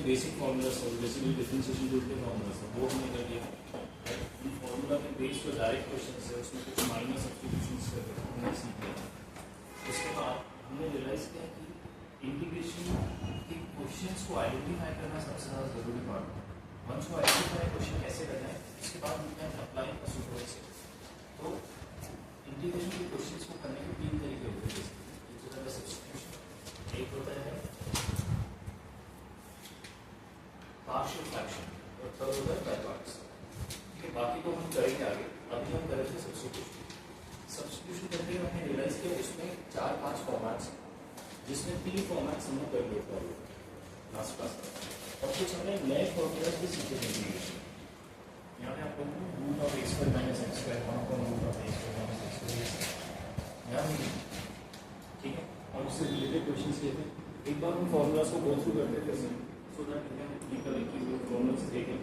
Basic formula solve, basically differentiation rule के formula solve वो हमने कर लिया। फॉर्मूला के बेस जो डायरेक्ट क्वेश्चन है उसमें कुछ माइनर सब्स्टिट्यूशंस हमने सीख लिया। उसके बाद हमने रियलाइज किया कि इंटीग्रेशन के क्वेश्चंस को आइडेंटिफाई करना सबसे ज़्यादा जरूरी पार्ट है। वंस को आइडेंटिफाई क्वेश्चन कैसे करना है उसके बाद हम कैन अप्लाई अ सुपरपोजिशन। तो इंटीग्रेशन के क्वेश्चंस को करने के तीन तरीके होते हैं। एक होता है सब्स्टिट्यूशन, एक होता है पार्शियल फ्रैक्शन और थर्ड होता है बाय पार्ट्स। ठीक है, बाकी को हम करेंगे आगे। अभी हम कर रहे थे सब्स्टिट्यूशन। सब्स्टिट्यूशन करते हुए हमने रियलाइज किया इसमें 4-5 फॉर्मेट्स हैं, जिसमें 3 फॉर्मेट्स हमने कर लिए थे लास्ट क्लास में, और कुछ हमने नए फॉर्मूलाज भी सीखे थे इंटीग्रेशन। यहाँ पे आपको root of x square minus x square one upon root of x square minus x square यहाँ नहीं। ठीक है, और उससे रिलेटेड क्वेश्चन किए थे। एक बार हम फॉर्मूलाज को गो थ्रू करते थे so that we can recollect की फॉर्मूलाज देखें।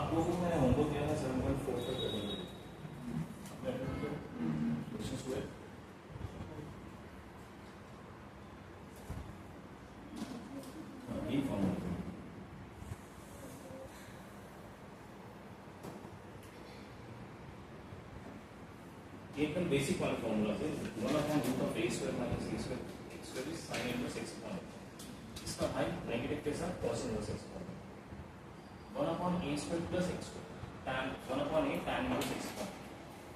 आप लोगों को मैंने होमवर्क दिया था 7.4 तक करने के लिए। क्वेश्चंस हुए? यही फॉर्मूला एकदम बेसिक वाला फॉर्मूला है। 1/रूट of a square minus a square x square is sin inverse x upon. इसका भाई नेगेटिव के साथ cos inverse x upon 1/a square plus x square tan 1/a tan inverse x upon.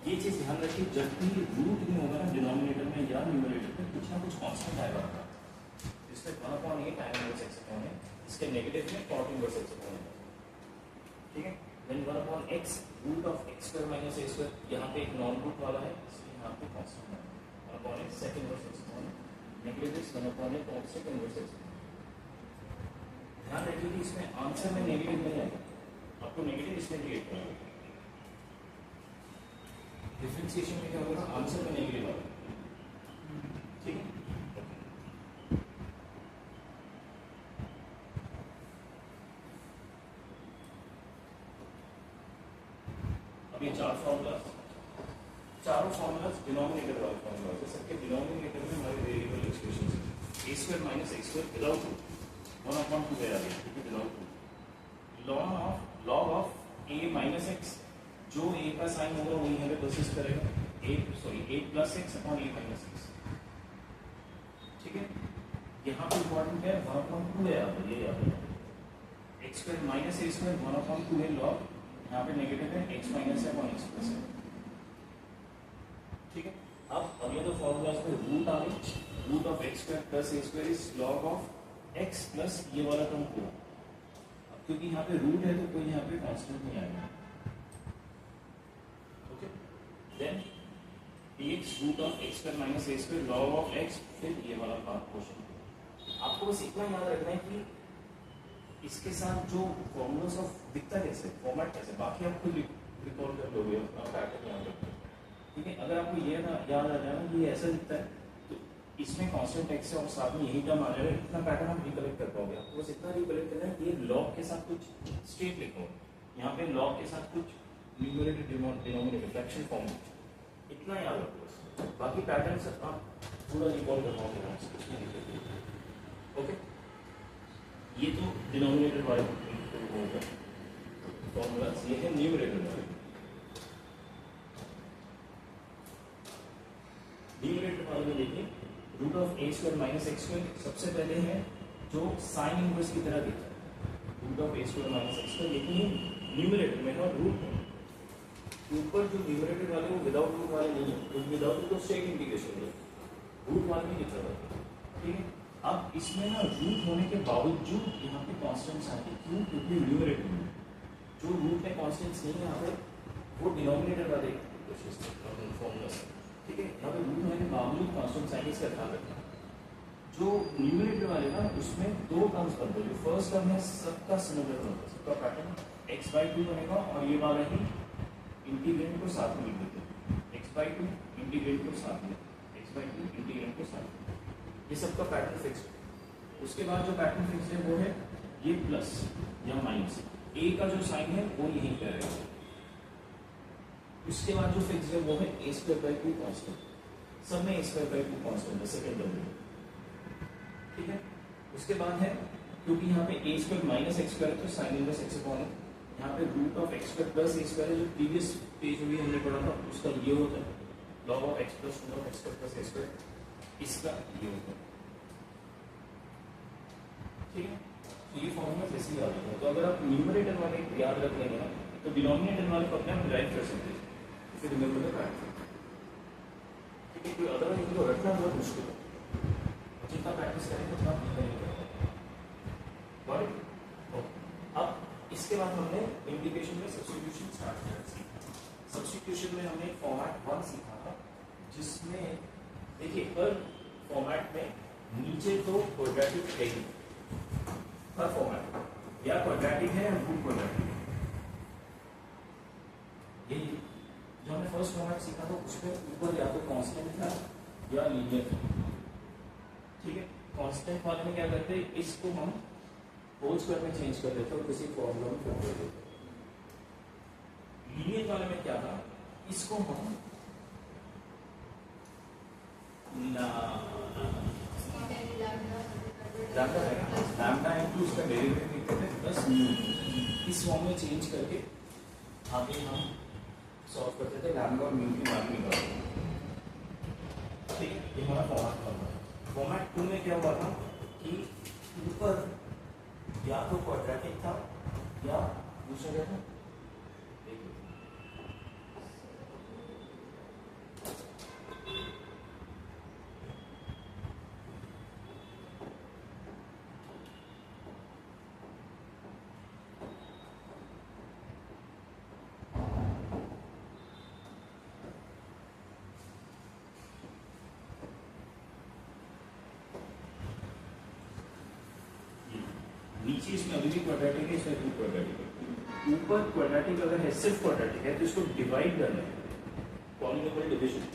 ये चीज ध्यान रखिए, जब भी रूट नहीं होगा ना डिनोमिनेटर में या न्यूमरेटर में, कुछ ना कुछ कांस्टेंट आएगा आपका। इसमें 1/a tan inverse x upon है, इसके नेगेटिव में cot इनवर्स x अपॉन है। ठीक है, then 1/x root of x square minus a square, यहाँ पे एक नॉन रूट वाला है इसलिए यहाँ पे कांस्टेंट है 1/x sec inverse x upon negative is 1/a cot sec inverse x। ध्यान रखिए कि इसमें आंसर में नेगेटिव नहीं आएगा, आपको नेगेटिव इसमें क्रिएट करना है। डिफरेंशिएशन में क्या होगा, आंसर में नेगेटिव आएगा। ठीक है, अब ये चारों फॉर्मूलाज डिनोमिनेटर वाले फॉर्मूलाज है। सबके डिनोमिनेटर में हमारे वेरिएबल एक्सप्रेशन है a square minus x square without 1/2 है आगे, ठीक है, without log of a minus x, जो a का साइन होगा वही हमें प्रोसेस करेगा a plus x upon a minus x। ठीक है, यहाँ पे इंपॉर्टेंट है 1/2 है यहाँ पे, ये याद है x square minus a square 1/2 है log, यहाँ पे नेगेटिव है x माइनस है अपॉन x प्लस है। ठीक है, अब अगले दो फॉर्मूलाज में रूट आ गई, root of x square plus a square is log of x plus ये वाला टर्म को, क्योंकि यहाँ पे रूट है तो कोई यहाँ पे कांस्टेंट नहीं आएगा। Okay, then dx root of x square minus a square log of x, फिर ये वाला पार्ट क्वेश्चन। आपको बस इतना याद रखना है कि इसके साथ जो फॉर्मूलाज ऑफ दिखता कैसे, फॉर्मेट कैसे, बाकी आप खुद रिकॉल कर लोगे, अपना पैटर्न याद रखना। ठीक है, अगर आपको ये ना याद आ जाए ना ये ऐसा दिखता है तो इसमें कांस्टेंट x है और साथ में यही टर्म आ जाएगा, इतना पैटर्न आप रिकलेक्ट कर पाओगे। आपको बस इतना रिकलेक्ट करना है कि ये log के साथ कुछ स्ट्रेट लिखो, यहाँ पे log के साथ कुछ न्यूमरेटर डिनोमिनेटर फ्रैक्शन फॉर्म, इतना याद रखो बस। बाकी पैटर्न से आप पूरा रिकॉल कर पाओगे। ओके, ये तो डिनोमिनेटर वाले फॉर्मूलाज, ये है न्यूमरेटर वाले। न्यूमरेटर वाले में देखिए root of a square minus x square सबसे पहले है जो साइन इनवर्स की तरह दिखता है, root of a square minus x square, लेकिन न्यूमरेटर में ना रूट है। ऊपर जो न्यूमरेटर वाले वो विदाउट रूट वाले नहीं है, क्योंकि विदाउट रूट तो स्ट्रेट इंटीग्रेशन है, रूट वाले नहीं दिख रहा। ठीक है, अब इसमें ना रूट होने के बावजूद यहाँ पे कांस्टेंट्स आते, क्यों, क्योंकि न्यूमरेटर में जो रूट में कांस्टेंट्स नहीं है यहाँ पे वो डिनोमिनेटर वाले फॉर्मूला से। ठीक है, यहाँ पे रूट होने के बावजूद कांस्टेंट साइन इसका ध्यान रखना। जो न्यूमरेटर वाले ना उसमें दो टर्म्स बनते हैं, जो फर्स्ट टर्म है सबका सिमिलर होता है, सबका पैटर्न x/2 बनेगा और ये वाला ही इंटीग्रेंड को साथ में लिख देते हैं, x/2 इंटीग्रेंड को साथ में, x/2 इंटीग्रेंड को साथ में, ये सबका पैटर्न फिक्स है। उसके बाद जो पैटर्न फिक्स है वो है ये प्लस या माइनस, a का जो साइन है वो यहीं पे रहेगा। उसके बाद जो फिक्स है वो है a²/2 कांस्टेंट, सब में a²/2 कांस्टेंट है सेकंड टर्म में, ठीक है। उसके बाद है क्योंकि यहाँ पे a² माइनस x² है तो साइन इनवर्स x अपॉन है, यहाँ पे root of x² plus a² है, जो प्रीवियस पेज में भी हमने पढ़ा था उसका ये होता है log of x plus root of x² plus a², इसका ये होता है, ठीक है। तो ये फॉर्मूला कैसे याद रखना है, तो अगर आप न्यूमरेटर वाले याद रख लेंगे ना तो डिनोमिनेटर वाले को अपने आप डिराइव कर सकते हैं, फिर रिमेंबर द पैटर्न, ठीक है। कोई अदरवाइज इनको रखना बहुत मुश्किल है, जितना प्रैक्टिस करेंगे उतना नहीं करेगा। अब इसके बाद हमने इंटीग्रेशन में सब्स्टिट्यूशन स्टार्ट किया। सब्स्टिट्यूशन में हमने फॉर्मेट 1 सीखा था, जिसमें देखिए हर फॉर्मेट में नीचे तो क्वाड्रेटिक है ही, हर फॉर्मेट या क्वाड्रेटिक है या रूट क्वाड्रेटिक है, यही जो हमने फर्स्ट फॉर्मेट सीखा था उसमें ऊपर या तो कांस्टेंट था या लीनियर था, ठीक है। कांस्टेंट वाले में क्या करते हैं, इसको हम होल स्क्वायर में चेंज कर देते और किसी फॉर्मूला में फिट कर देते। लीनियर वाले में क्या था, इसको हम लैम्डा इनटू उसका डेरिवेटिव लिखते थे प्लस म्यू, इस फॉर्म में चेंज करके आगे हम सॉल्व करते थे, लैम्डा और म्यू की मान निकालते, ठीक है। ये हमारा फॉर्मेट था। फॉर्मेट 2 में क्या हुआ था कि ऊपर या तो क्वाड्रेटिक था या दूसरा क्या था, नीचे इसमें अभी भी क्वाड्रेटिक है, इसमें रूट क्वाड्रेटिक है। ऊपर क्वाड्रेटिक अगर है, सिर्फ क्वाड्रेटिक है तो इसको डिवाइड करना है, पॉलीनोमियल डिवीजन,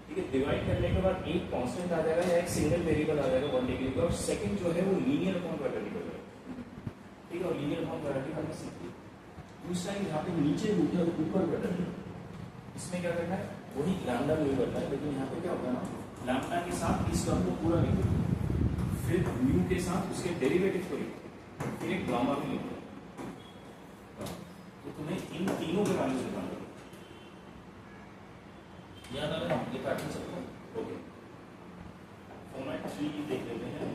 ठीक है। डिवाइड करने के बाद एक कांस्टेंट आ जाएगा या एक सिंगल वेरिएबल आ जाएगा 1 डिग्री का, और सेकंड जो है वो लीनियर अपॉन क्वाड्रेटिक हो जाएगा, ठीक है। और लीनियर अपॉन क्वाड्रेटिक हमने सीख लिया। दूसरा यहाँ पे नीचे रूट है तो ऊपर क्वाड्रेटिक, इसमें क्या करना है, वही लैम्डा म्यू करना है, लेकिन यहाँ पे क्या होगा ना, लैम्डा के साथ इस टर्म को पूरा लिख दो, फिर म्यू के साथ उसके डेरिवेटिव को लिखो, फिर एक गामा भी लिखो, तो तुम्हें इन तीनों के वैल्यूज निकालना है। याद आ रहा है ये पैटर्न सबको, ओके। फॉर्मेट 3 देख लेते हैं।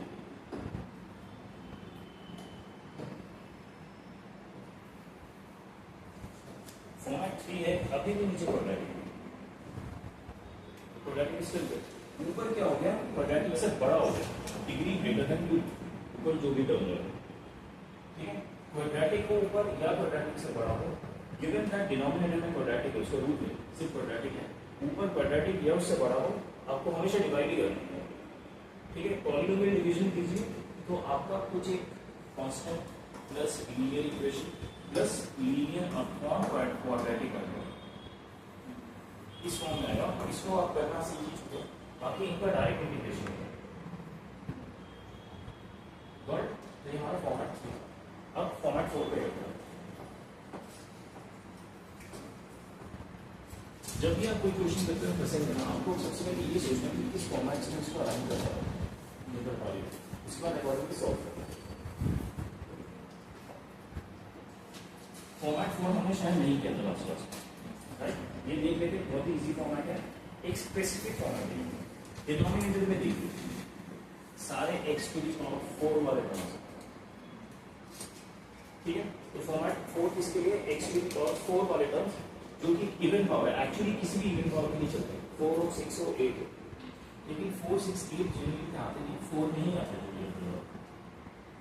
फॉर्मेट 3 है, अभी भी नीचे क्वाड्रेटिक, क्वाड्रेटिक स्टिल है। ऊपर क्या हो गया, क्वाड्रेटिक से बड़ा हो गया, डिग्री ग्रेटर देन 2, ऊपर जो भी टर्म है, ठीक है। क्वाड्रेटिक को ऊपर या क्वाड्रेटिक से बड़ा हो, गिवन दैट डिनोमिनेटर में क्वाड्रेटिक है, उसका रूट में सिर्फ क्वाड्रेटिक है, ऊपर क्वाड्रेटिक या उससे बड़ा हो, आपको हमेशा डिवाइड ही करना है, ठीक है। पॉलीनोमियल डिवीजन कीजिए तो आपका कुछ एक constant plus linear equation plus linear upon quadratic आएगा, इस फॉर्म में आएगा। इसको आप करना सीख चुके, बाकी इनका डायरेक्ट इंटीग्रेशन है, बट तो ये हमारा फॉर्मेट 3। अब फॉर्मेट 4 पे रहता है। जब भी आप कोई क्वेश्चन करते हो पसंद है ना, आपको सबसे पहले ये सोचना है कि किस फॉर्मेट से उसको अलाइन करना है, उसके बाद अकॉर्डिंगली सॉल्व करना है। फॉर्मेट 4 हमने शायद नहीं किया था लास्ट क्लास में, राइट। ये देख लेते, बहुत ही इजी फॉर्मेट है, एक स्पेसिफिक फॉर्मेट है, डिनोमिनेटर में देखिए सारे x टू द पावर 4 वाले टर्म्स, ठीक है। तो फॉर्मेट 4 किसके लिए, x टू द पावर 4 वाले टर्म्स जो कि इवन पावर है, एक्चुअली किसी भी इवन पावर में नहीं चलते, 4 और 6 और 8, लेकिन 4 6 8 जनरली में आते नहीं, 4 में ही आते हैं,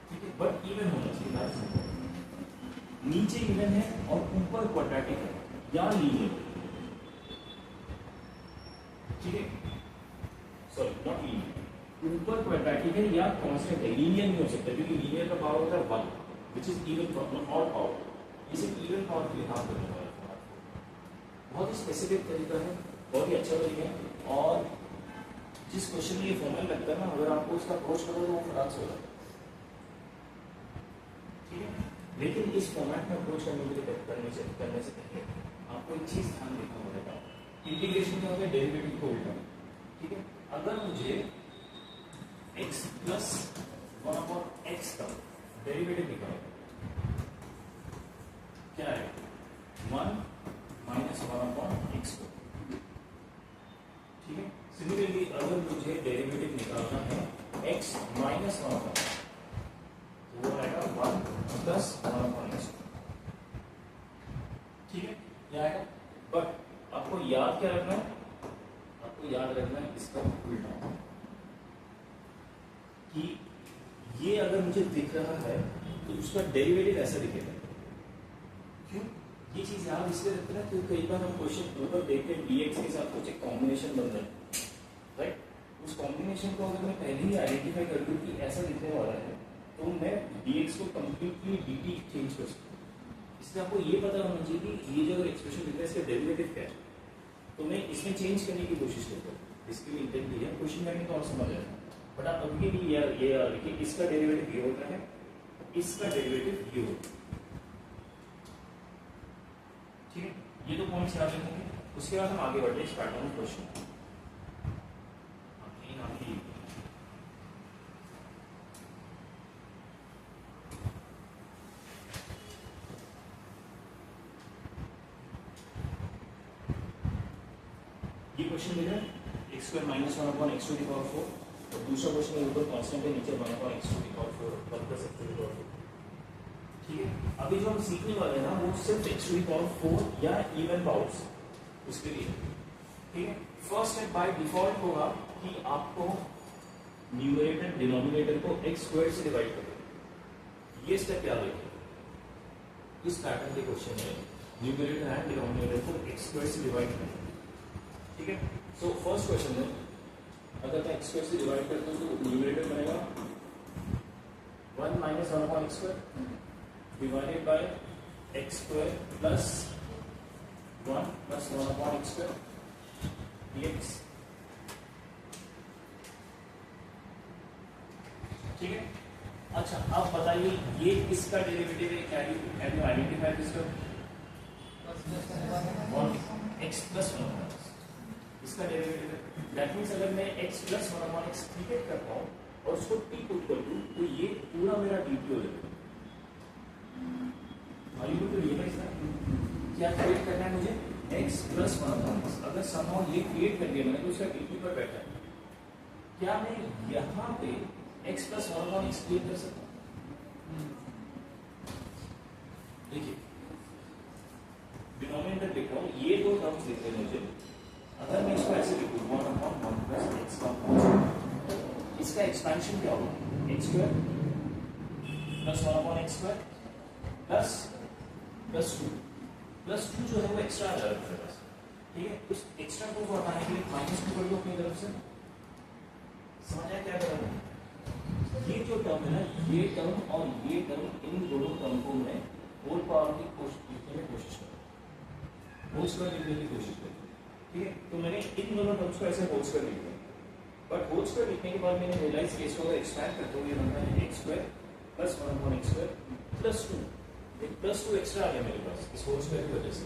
ठीक है। बट इवन होना चाहिए, नीचे इवन है और ऊपर क्वाड्रेटिक है या लीनियर, ठीक है, सॉरी नॉट लीनियर, ऊपर क्वाड्रेटिक है या कांस्टेंट है, लीनियर नहीं हो सकता क्योंकि लीनियर का पावर होता है 1 which is even odd power, ये सिर्फ इवन पावर के लिए काम करने वाला है, बहुत ही स्पेसिफिक तरीका है, बहुत ही अच्छा तरीका है। और जिस क्वेश्चन में ये फॉर्मूला लगता है ना, अगर आपको उसका अप्रोच करो तो वो फटाक से हो जाता है, ठीक है। लेकिन इस फॉर्मेट में अप्रोच करने के लिए करने से पहले आपको एक चीज ध्यान रखना पड़ेगा, इंटीग्रेशन क्या होता है, डेरिवेटिव को उल्टा, ठीक है। अगर मुझे x प्लस 1/x का डेरिवेटिव निकालना, क्या है 1 माइनस 1/x को, ठीक है। सिमिलरली अगर मुझे डेरिवेटिव निकालना है x माइनस 1/x, तो वो आएगा 1 प्लस 1/x, ठीक है, ये आएगा। बट आपको याद क्या रखना है, आपको याद रखना है इसका उल्टा, कि ये अगर मुझे दिख रहा है तो उसका डेरिवेटिव ऐसा दिखेगा। क्यों ये चीज याद इसलिए रखते हैं क्योंकि कई बार हम क्वेश्चन ऊपर देखते हैं dx के साथ कुछ एक कॉम्बिनेशन बन रहा है, राइट। उस कॉम्बिनेशन को अगर मैं पहले ही आइडेंटिफाई कर दूं कि ऐसा दिखने वाला है, तो मैं dx को कंप्लीटली dt चेंज कर सकता हूँ। इसलिए आपको ये पता होना चाहिए कि ये जो अगर एक्सप्रेशन दिख रहा है इसका डेरिवेटिव क्या है, तो मैं इसमें चेंज करने की कोशिश करता हूँ। इसके लिए इंटेंट दिया क्वेश्चन करने तो और समझ आएगा, बट आप अभी के लिए ये देखिए, इसका डेरिवेटिव ये होता है, इसका डेरिवेटिव ये होता है, ठीक है। ये तो पॉइंट्स याद रखेंगे। उसके बाद हम आगे बढ़ते हैं इस पैटर्न क्वेश्चन। ये क्वेश्चन मिला x square minus 1/x to the power 4, और दूसरा क्वेश्चन है ऊपर कांस्टेंट है, नीचे 1/x to the power 4 1 plus x to the power 4, ठीक है। अभी जो हम सीखने वाले हैं ना वो सिर्फ x टू द पावर 4 या इवन पावर्स उसके लिए, ठीक है। फर्स्ट स्टेप बाय डिफॉल्ट होगा कि आपको न्यूमरेटर डिनोमिनेटर को x स्क्वायर से डिवाइड कर दो। ये स्टेप याद रखिए, इस पैटर्न के क्वेश्चन में न्यूमरेटर एंड डिनोमिनेटर को x स्क्वायर से डिवाइड करना, ठीक है। सो फर्स्ट क्वेश्चन में अगर मैं x स्क्वायर से डिवाइड करता हूं तो न्यूमरेटर बनेगा 1 minus 1/x square divided by x square plus 1 plus 1/x square dx, ठीक है। अच्छा अब बताइए ये किसका डेरिवेटिव है, can you identify this term, x plus 1/x, इसका डेरिवेटिव है। दैट मींस अगर मैं x प्लस 1/x क्रिएट करता हूं और उसको t पुट कर दूं तो ये पूरा मेरा dt हो जाएगा। Are you to realize that क्या क्रिएट करना है मुझे, x प्लस 1/x। अगर समहाउ ये क्रिएट कर दिया मैंने तो उसका dt पर बैठा है, क्या मैं यहां पे x प्लस 1/x क्रिएट कर सकता हूं? देखिए डिनोमिनेटर लिख रहा हूं, ये दो टर्म्स लिख रहे हैं मुझे। अगर मैं इसको ऐसे लिखूं 1/1 प्लस x का होल, इसका एक्सपेंशन क्या होगा, x square plus 1/x square plus 2 जो है वो एक्स्ट्रा आ जाएगा मेरे पास, ठीक है। उस एक्स्ट्रा को हटाने के लिए -2 कर दो अपनी तरफ से, समझ आया क्या कर रहा हूं। ये जो टर्म है ना, ये टर्म और ये टर्म, इन दोनों टर्म को मैं होल पावर की लिखने की कोशिश करूं, होल स्क्वायर लिखने की कोशिश करूं, ठीक है। तो मैंने इन दोनों टर्म्स को ऐसे होल स्क्वायर लिख दिया, बट होल स्क्वायर लिखने के बाद मैंने रियलाइज किया इसको अगर एक्सपैंड करते हुए बनता है x square plus 1/x square plus 2, एक प्लस 2 एक्स्ट्रा आ गया मेरे पास इस होल स्क्वायर की वजह से,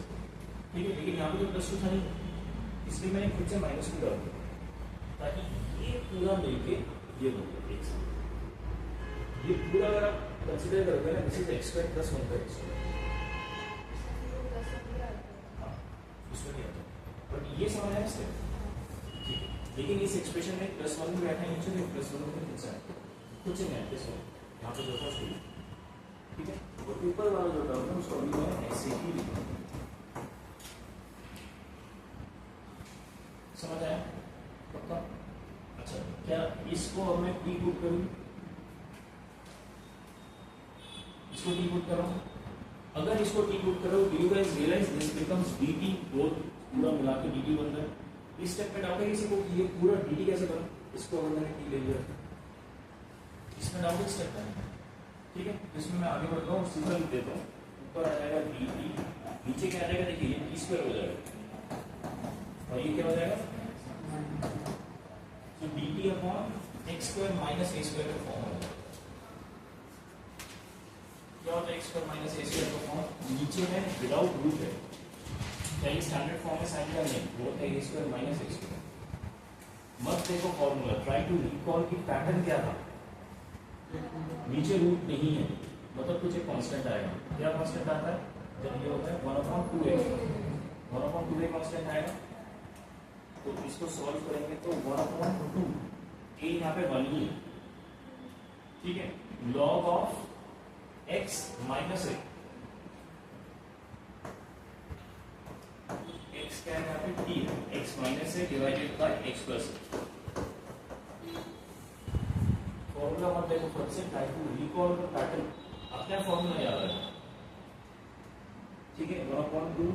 ठीक है। लेकिन यहाँ पे तो प्लस 2 था नहीं, इसलिए मैंने खुद से -2 डाल दिया ताकि ये पूरा मिलके ये बन जाए एक साथ। ये पूरा अगर आप कंसीडर करोगे ना, this is x square plus 1/x square, उसमें नहीं आता, बट ये समझ आया इससे, ठीक है। लेकिन इस एक्सप्रेशन में +1 भी बैठा है नीचे, तो +1 को खुद से आएगा, खुद से नहीं आते, यहाँ पे जो था सही, ठीक है। और ऊपर वाला जो टर्म है उसको अभी मैं ऐसे ही लिखूंगा, समझ आया पक्का। अच्छा क्या इसको अब मैं t पुट करूं, इसको t पुट करूं, अगर इसको t पुट करो, do you guys realize this becomes dt, both पूरा मिला के dt बन रहा है। इस स्टेप पे डाउट है किसी को कि ये पूरा dt कैसे बना, इसको अगर मैंने t ले लिया, इसमें डाउट इस स्टेप है, ठीक है। इसमें मैं आगे बढ़ता हूँ, सीधा लिख देता हूँ ऊपर आ जाएगा डी टी, नीचे क्या आ जाएगा देखिए ये टी स्क्वायर हो जाएगा और ये क्या हो जाएगा तो d t upon x square minus a square का फॉर्म हो जाएगा। क्या होता है x square minus a square का फॉर्म, नीचे में विदाउट रूट है, क्या ये स्टैंडर्ड फॉर्म है साइन का नहीं, वो है ए स्क्वायर माइनस ए स्क्वायर। मत देखो फॉर्मूला, ट्राई टू रिकॉल की पैटर्न क्या था, नीचे रूट नहीं है मतलब कुछ एक कांस्टेंट आएगा, क्या कांस्टेंट आता है जब ये होता है 1/2a, 1/2a कांस्टेंट आएगा, तो इसको सॉल्व करेंगे तो 1/2 a यहाँ पे 1 ही है, ठीक है, log of x minus a, x क्या है यहाँ पे t है, x minus a divided by x plus a। Formula मत देखो फट से, try to recall the pattern, अपना फॉर्मूला याद रखना, ठीक है। 1/2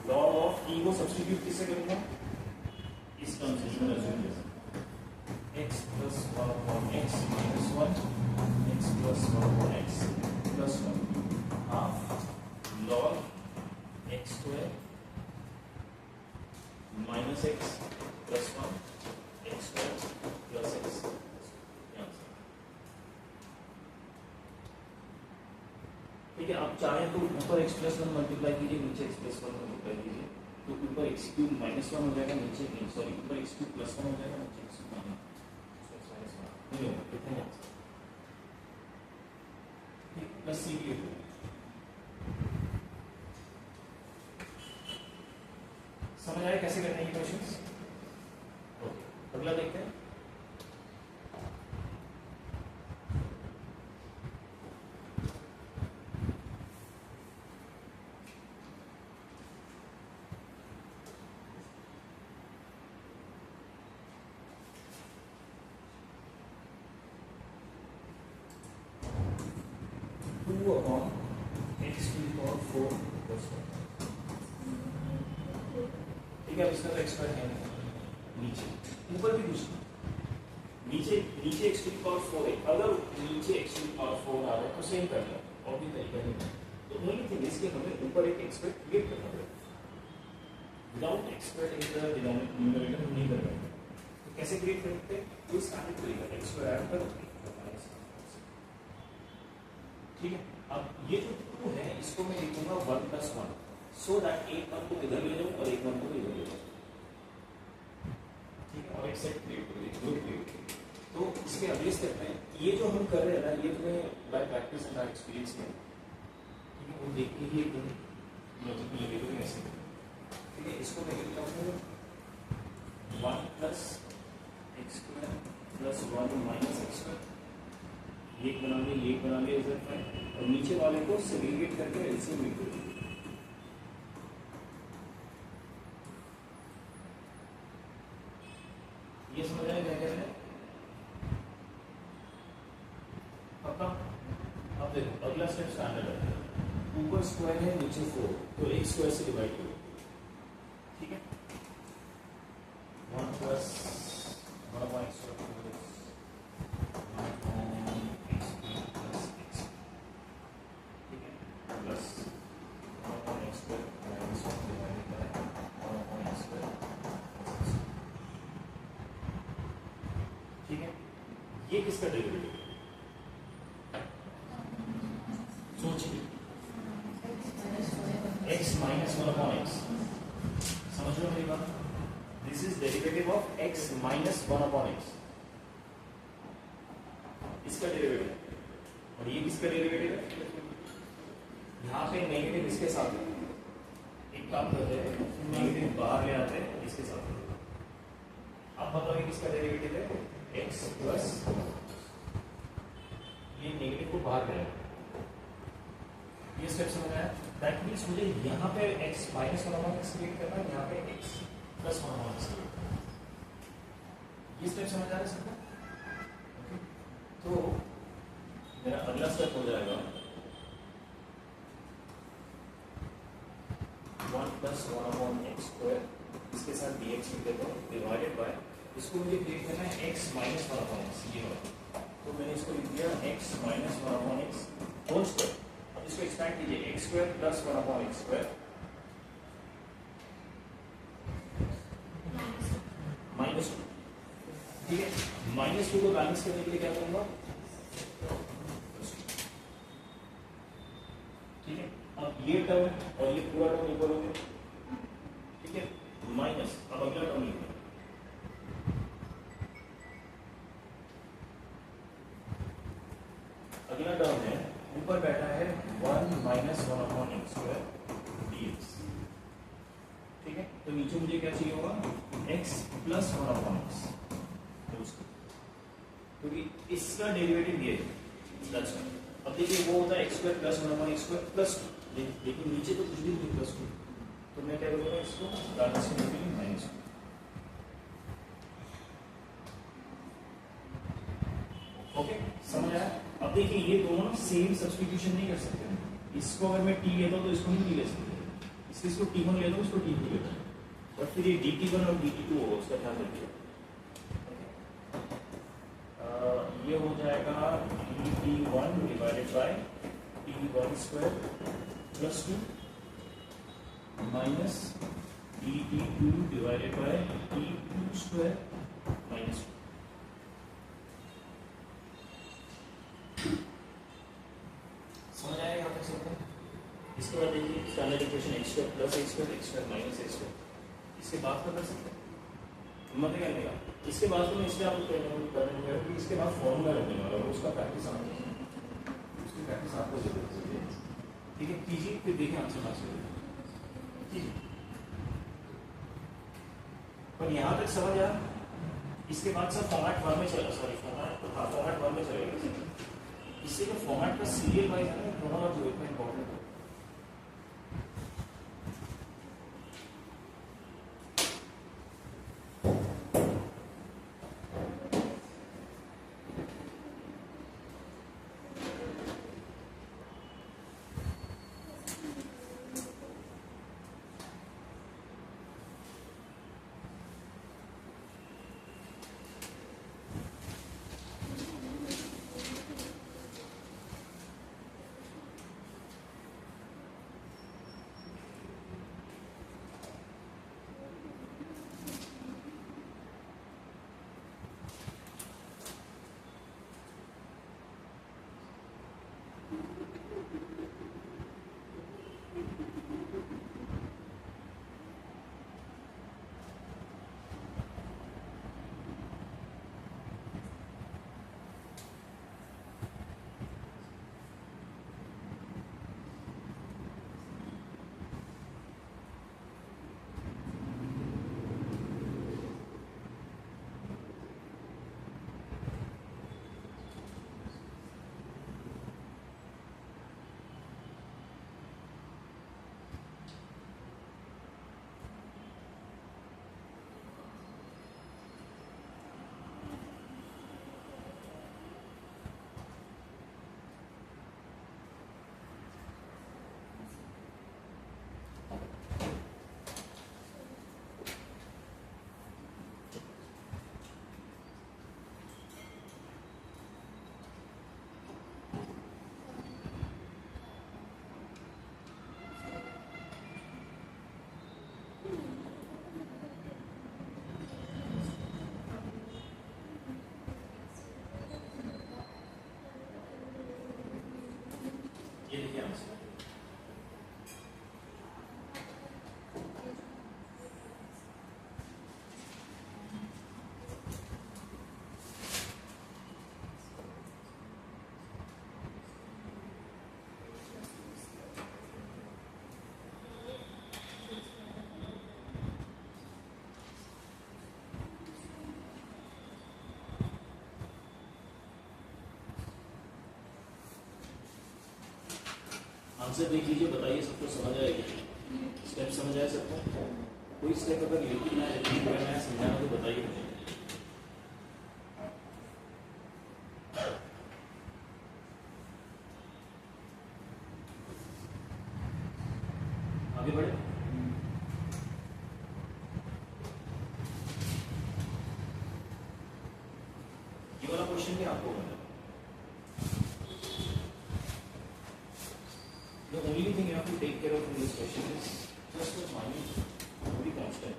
log ऑफ t को सब्स्टिट्यूट किससे करूंगा, इस टर्म से इसमें रखूंगा x plus 1/x minus 1 x plus 1/x plus 1 half log x square minus x plus 1 x square plus x। ठीक है, आप चाहें तो ऊपर x plus 1 मल्टीप्लाई कीजिए, नीचे x plus 1 मल्टीप्लाई कीजिए, तो ऊपर x क्यूब माइनस 1 हो जाएगा, नीचे सॉरी ऊपर x क्यूब प्लस 1 हो जाएगा, नीचे x क्यूब माइनस नहीं होगा, कितने हैं प्लस सी की समझ आया कैसे करने की क्वेश्चंस। ओके, अगला देखते हैं। ठीक है, इसका तो एक्सपर्ट है नीचे, ऊपर भी कुछ नीचे नीचे x टू पावर 4 है, अगर नीचे x टू पावर 4 आ रहा है तो सेम कर लो, और भी तरीका नहीं है, तो वही थिंग इसके हमें ऊपर एक एक्सपर्ट क्रिएट करना पड़ेगा, without expert in the denominator नहीं कर पाएंगे, तो कैसे क्रिएट करते हैं, तो स्टैंडर्ड तरीका x स्क्वायर ऐड करो, ठीक है। अब ये जो 2 है इसको मैं लिखूंगा 1 + 1 सो दैट एक वन को इधर ले जाऊं और एक वन को इधर ले जाऊं, ठीक है, और एक सेट क्रिएट कर दीजिए, ग्रुप क्रिएट। तो इसके अगले स्टेप में ये जो हम कर रहे हैं ना, ये तुम्हें बाय प्रैक्टिस एंड एक्सपीरियंस में, ठीक है, वो देख के ही एकदम लॉजिक में लगेगा ऐसे, ठीक है। इसको मैं लिखता हूँ 1 + x square plus 1 minus x square, एक बना लिया इधर पर, और नीचे वाले को सेग्रीगेट करके एलसीएम लिख दो, ये समझ आए क्या कह रहे हैं पक्का। अब देखो अगला स्टेप स्टैंडर्ड है, ऊपर स्क्वायर है नीचे 4, तो एक स्क्वायर से डिवाइड करो, ठीक है, 1 + 1/x ये किसका डेरिवेटिव सोचिए, x माइनस 1/x, समझ लो मेरी बात, this is derivative of x minus 1/x, इसका डेरिवेटिव, और ये किसका डेरिवेटिव है, यहाँ पे नेगेटिव इसके साथ है, एक काम करते हैं नेगेटिव बाहर ले आते हैं इसके साथ, अब बताओ ये किसका डेरिवेटिव है, x प्लस ये नेगेटिव को बाहर करेगा, ये स्टेप समझ आया, दैट मीन्स मुझे यहाँ पे x माइनस 1/x क्रिएट करना है, यहाँ पे x प्लस 1/x क्रिएट करना है, ये स्टेप समझ आ रहा है सबको, ओके। तो मेरा अगला स्टेप हो जाएगा 1 + 1/x स्क्वायर, इसके साथ dx लिख देता हूँ, डिवाइडेड बाय, इसको मुझे क्रिएट करना है x माइनस 1/x, ये वाला, तो मैंने इसको लिख दिया x minus 1/x whole square. इसको एक्सपेंड कीजिए, x square plus 1 upon x square minus 2, ठीक है। माइनस 2 को बैलेंस करने के लिए क्या करूंगा, ठीक है। अब ये टर्म और ये पूरा टर्म इक्वल हो गया, ठीक है, माइनस, अब अगला टर्म लिखो, अगला टर्म है ऊपर बैठा है 1 minus 1 upon x square dx, ठीक है। तो नीचे मुझे क्या चाहिए होगा, x प्लस 1 अपॉन एक्स, क्योंकि इसका डेरिवेटिव ये है, दैट्स व्हाई। अब देखिए वो होता है x square plus 1 upon x square plus 2, लेकिन नीचे तो कुछ भी नहीं प्लस 2, तो मैं क्या करूँगा, इसको बैलेंस करने के लिए माइनस 2, ओके, समझ आया। अब देखिए ये दोनों ना सेम सब्स्टिट्यूशन नहीं कर सकते, इसको अगर मैं टी लेता हूँ तो इसको नहीं ले सकते, इसलिए इसको टी वन लेता हूँ, इसको टी टू लेता हूँ, और फिर ये डी टी वन और डी टी टू होगा, उसका ध्यान रखिए। ये हो जाएगा D T one divided by T one square plus 2 minus D T two divided by T two square minus 2। समझ आया यहाँ तक सबको? इसके बाद देखिए standard equation x square plus x square x square minus x square, इसके बाद क्या कर सकते हैं, मत करने का। इसके बाद तो मैं इसलिए आपको करने लगा कि इसके बाद फॉर्मूला रखने वाला है, उसका प्रैक्टिस आपको, उसकी प्रैक्टिस आपको जरूरत है, ठीक है। कीजिए फिर देखिए आंसर हासिल कीजिए, पर यहाँ तक समझ आया। इसके बाद सब फॉर्मेट 1 में चलेगा, सॉरी फॉर्मेट 1 में चलेगा, इससे जो फॉर्मेट का सीरियल वाइज है ना, थोड़ा और जो इतना इंपॉर्टेंट है। ये देखिए आंसर, आंसर देख लीजिए, बताइए सबको समझ आएगी, स्टेप समझ आया सबको? कोई स्टेप अगर लिखना है, रिपीट करना है, समझाना तो बताइए मुझे। आगे बढ़े। ये वाला क्वेश्चन भी आपको बना, take care of in this question is just a minus पूरी constant.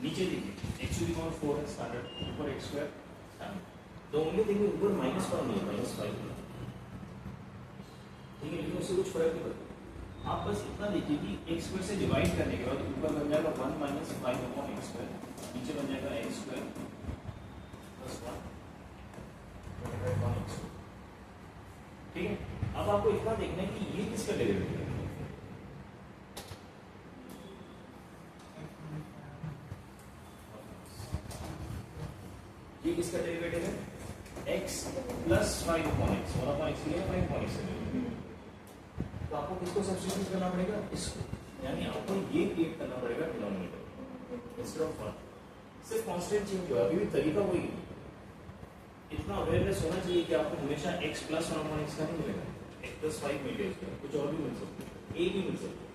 नीचे देखिए x to the power 4 है standard, ऊपर x square standard. The only thing is ऊपर minus 1 नहीं है, -5 है. ठीक है, लेकिन उससे कुछ फर्क नहीं पड़ता. आप बस इतना देखिए कि x स्क्वायर से डिवाइड करने के बाद ऊपर बन जाएगा 1 - 5 अपॉन x स्क्वायर, नीचे बन जाएगा x square plus 1 upon x. ठीक है, अब आपको इतना देखना है कि ये किसका डेरिवेटिव है. ये किसका डेरिवेटिव है? x plus 5 upon x, 1 upon x के लिए 5 अपॉन x है. तो आपको किसको सब्स्टिट्यूट करना पड़ेगा? इसको. यानी आपको ये क्रिएट करना पड़ेगा डिनोमिनेटर इंस्टेड ऑफ 1. सिर्फ कांस्टेंट चेंज हुआ, अभी भी तरीका वही है. इतना अवेयरनेस होना चाहिए कि आपको हमेशा x प्लस 1 अपॉन x का नहीं मिलेगा, x प्लस 5 मिल जाएगा, कुछ और भी मिल सकता है, a भी मिल सकता है.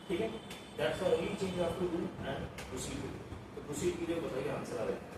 ठीक है, that's the only change you have to do and proceed. तो प्रोसीड कीजिए, बताइए आंसर आ रहा है.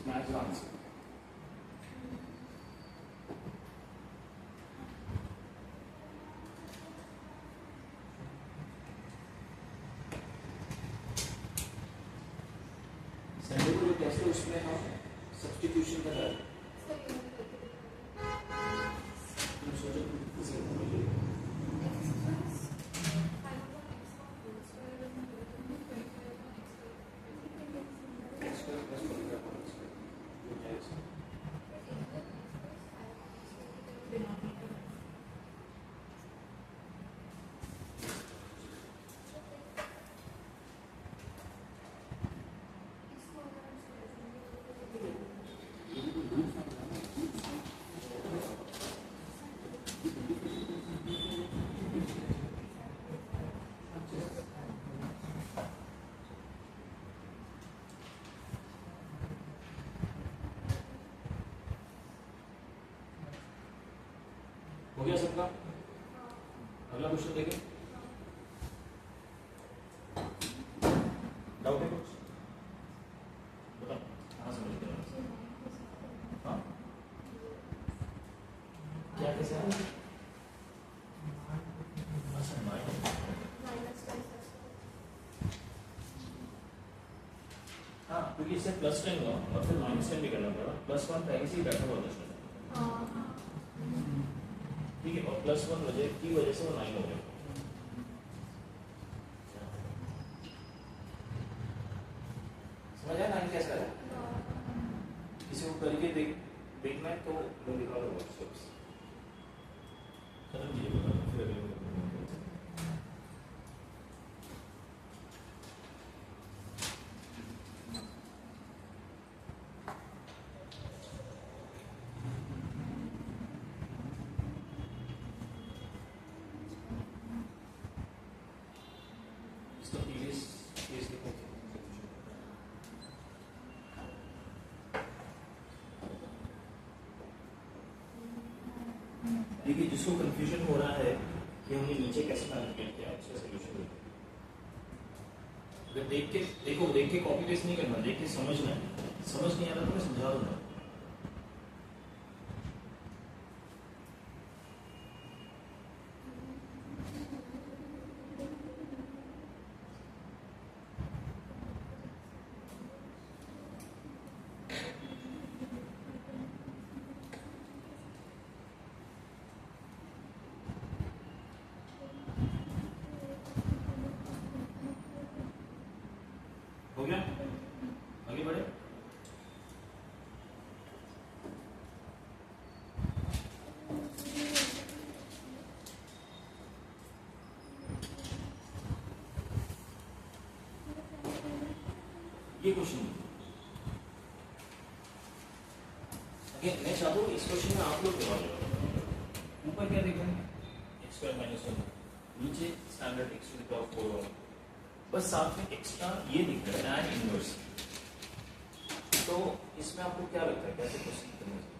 Match the answer. संडे को जो टेस्ट है उसमें हम सब्स्टिट्यूशन का है. तुम सोचो किसी को हो गया सबका. अगला क्वेश्चन देखें. डाउट है कुछ? बताओ कहाँ समझ गए? हाँ क्या कैसे है? अच्छा माइनस. हाँ क्योंकि इससे प्लस 10 हुआ और फिर माइनस 10 भी करना पड़ा. +1 पहले से ही बैठा हुआ था. ठीक है, और +1 की वजह से वो 9 हो गया. समझ आया 9 कैसा है? किसी को करके देखना है तो मैं दिखा दूंगा स्टेप्स. खत्म कीजिए फिर अगले देखिए जिसको कंफ्यूजन हो रहा है कि हमने नीचे कैसे मैनिपुलेट किया उसका सोल्यूशन। अगर देख के कॉपी पेस्ट नहीं करना, देख के समझना है, समझ नहीं आ रहा तो मैं समझा दूंगा। हो गया, आगे बढ़े। ये क्वेश्चन मैं चाहता हूँ इस क्वेश्चन में आप लोग जवाब दो। ऊपर क्या देख रहे हैं, एक्स स्क्वायर माइनस 1, नीचे standard x to the power 4, बस साथ में एक्स्ट्रा ये दिख रहा है tan इनवर्स। तो इसमें आपको क्या लगता है कैसे क्वेश्चन करना चाहिए?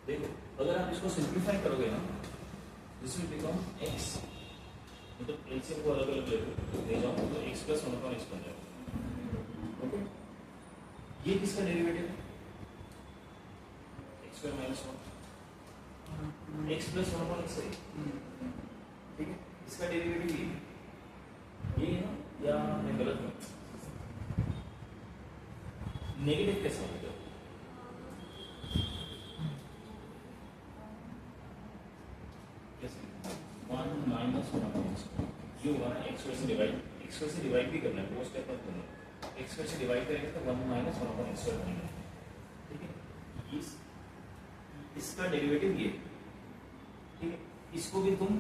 देखो अगर आप इसको सिंप्लीफाई करोगे ना, दिस विल बिकम x, मतलब एलसीएम को अलग अलग ले जाओ तो x प्लस 1 अपॉन x बन जाएगा। ओके, ये किसका डेरिवेटिव है? x square minus 1 x plus 1 upon x है, ठीक है। इसका डेरिवेटिव ये है ना, या मैं गलत हूँ? नेगेटिव कैसे होगा? ये होगा ना एक्स से डिवाइड भी करना है, वो स्टेप पर करना है। एक्स से डिवाइड करेंगे तो 1 माइनस 1 अपॉन एक्स स्क्वायर बनेगा, ठीक है। इसका डेरिवेटिव ये, ठीक है। इसको भी तुम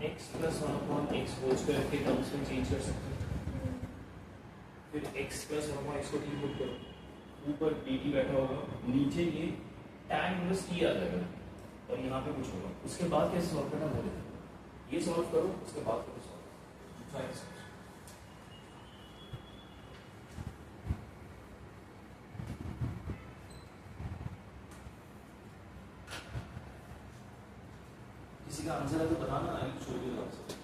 x plus 1 upon x whole square के टर्म्स में चेंज कर सकते हो। फिर x प्लस 1 अपॉन एक्स को ठीक पुट करो, ऊपर dt बैठा होगा, नीचे ये tan इनवर्स t आ जाएगा और यहाँ पे कुछ होगा। उसके बाद कैसे सॉल्व करना वो देखो, ये सॉल्व करो, उसके बाद करो सॉल्व। किसी का आंसर है तो बताना, आई छोड़ दिया आंसर।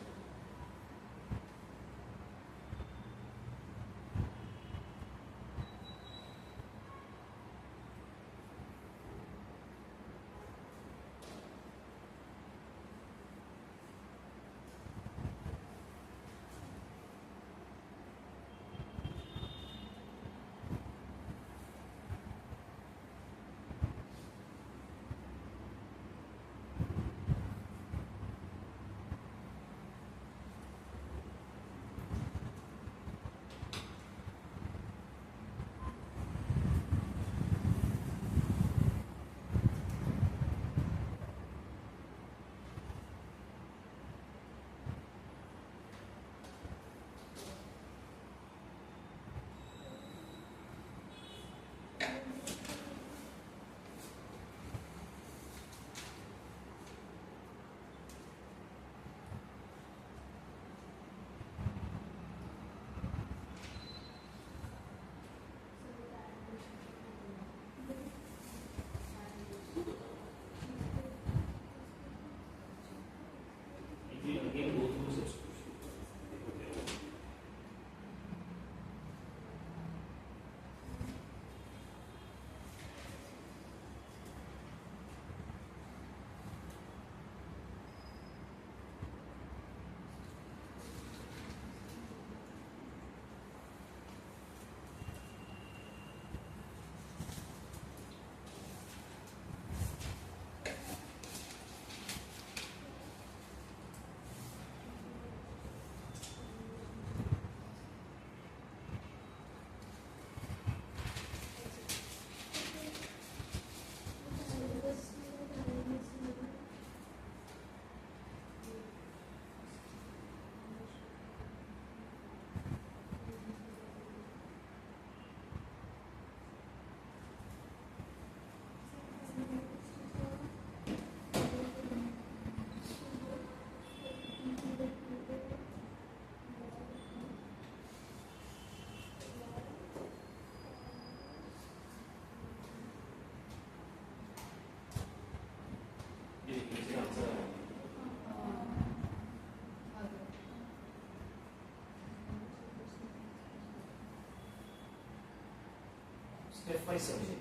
स्टेप वाइज समझिए।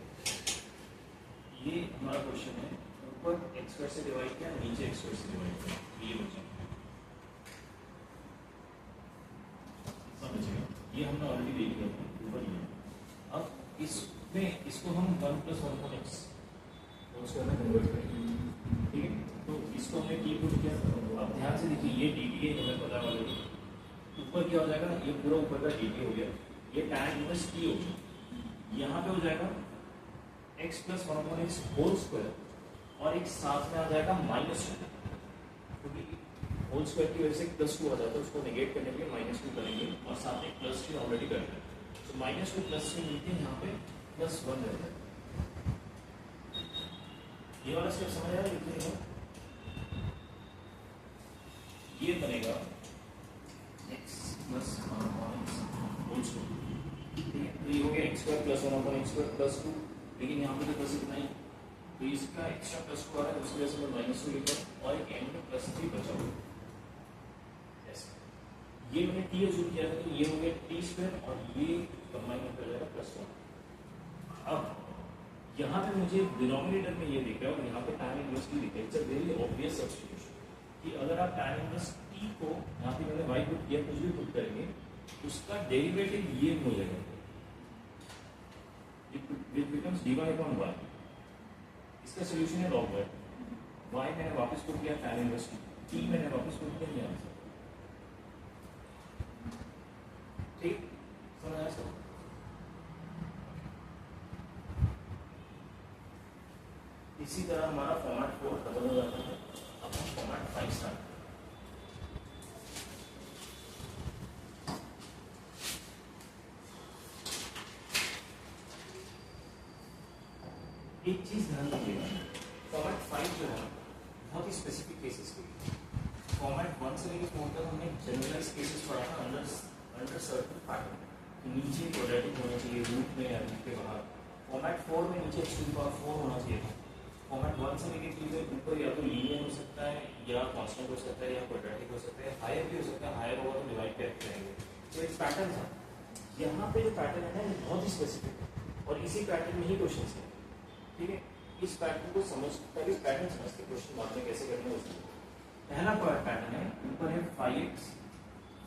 ये हमारा क्वेश्चन है, ऊपर एक्स स्क्वायर से डिवाइड किया, नीचे एक्स स्क्वायर से डिवाइड किया, ये बचा। समझिएगा, ये हमने ऑलरेडी देख लिया था ऊपर ये। अब इसमें इसको हम 1 + 1/x उसको हमें कन्वर्ट करेंगे, ठीक है। तो इसको हमने टी पुट किया। अब ध्यान से देखिए, ये डी टी हमें पता वाले ऊपर क्या हो जाएगा, ये पूरा ऊपर का डी टी हो गया, ये tan इनवर्स टी हो गया। यहाँ पे हो जाएगा x + 1/x होल स्क्वायर और एक साथ में आ जाएगा -2, क्योंकि होल स्क्वायर की वजह से +2 आ जाता है, उसको नेगेट करने के लिए -2 करेंगे और साथ में +3 ऑलरेडी कर रहे हैं, तो -2 +3 मिलके यहाँ पे +1 रहता है। ये वाला स्टेप समझ आया, लिखने का ये बनेगा x + 1/x होल स्क्वायर, ठीक है। तो ये हो गया x² + 1/x² +2, लेकिन यहाँ पे तो बस इतना ही, तो इसका एक्स्ट्रा +2 आ रहा है, उसकी वजह से मैं -2 लिखा और एक एंड में +3 बचा हुआ। ये मैंने टी अज्यूम किया था, तो ये हो गया t² और ये कंबाइन होकर जाएगा +1। अब यहाँ पे मुझे डिनोमिनेटर में ये दिख रहा है और यहाँ पे tan इनवर्स t दिख रहा है। It's a very obvious substitution कि अगर आप tan इनवर्स t को यहाँ पे मैंने y पुट किया, कुछ भी पुट करेंगे, उसका डेरिवेटिव ये हो जाएगा, it becomes dy/y। इसका सॉल्यूशन है log y। y मैंने वापस पुट किया tan इनवर्स t मैंने वापस पुट किया यहाँ से, ठीक, समझ आया सब। इसी तरह हमारा फॉर्मेट 4 खत्म हो जाता है। अब हम फॉर्मेट 5 स्टार्ट। एक चीज ध्यान रखिएगा, फॉर्मेट 5 जो है बहुत ही स्पेसिफिक केसेस के लिए। फॉर्मेट 1 से लेकर 4 तक हमने जनरलाइज केसेस पढ़ा था अंडर सर्टेन पैटर्न, तो नीचे क्वाड्रेटिक होना चाहिए रूट में या रूट के बाहर। फॉर्मेट 4 में नीचे x⁴ होना चाहिए था। फॉर्मेट 1 से लेकर 3 तक ऊपर या तो लीनियर हो सकता है या कांस्टेंट हो सकता है या क्वाड्रेटिक हो सकता है, हायर भी हो सकता है, हायर होगा तो डिवाइड करते रहेंगे। तो एक पैटर्न था, यहाँ पे जो पैटर्न है ये बहुत ही स्पेसिफिक है और इसी पैटर्न में ही क्वेश्चन है, ठीक है। इस पैटर्न को समझ, पहले पैटर्न समझते क्वेश्चन बाद में कैसे करना है उसको। पहला पैटर्न है, ऊपर है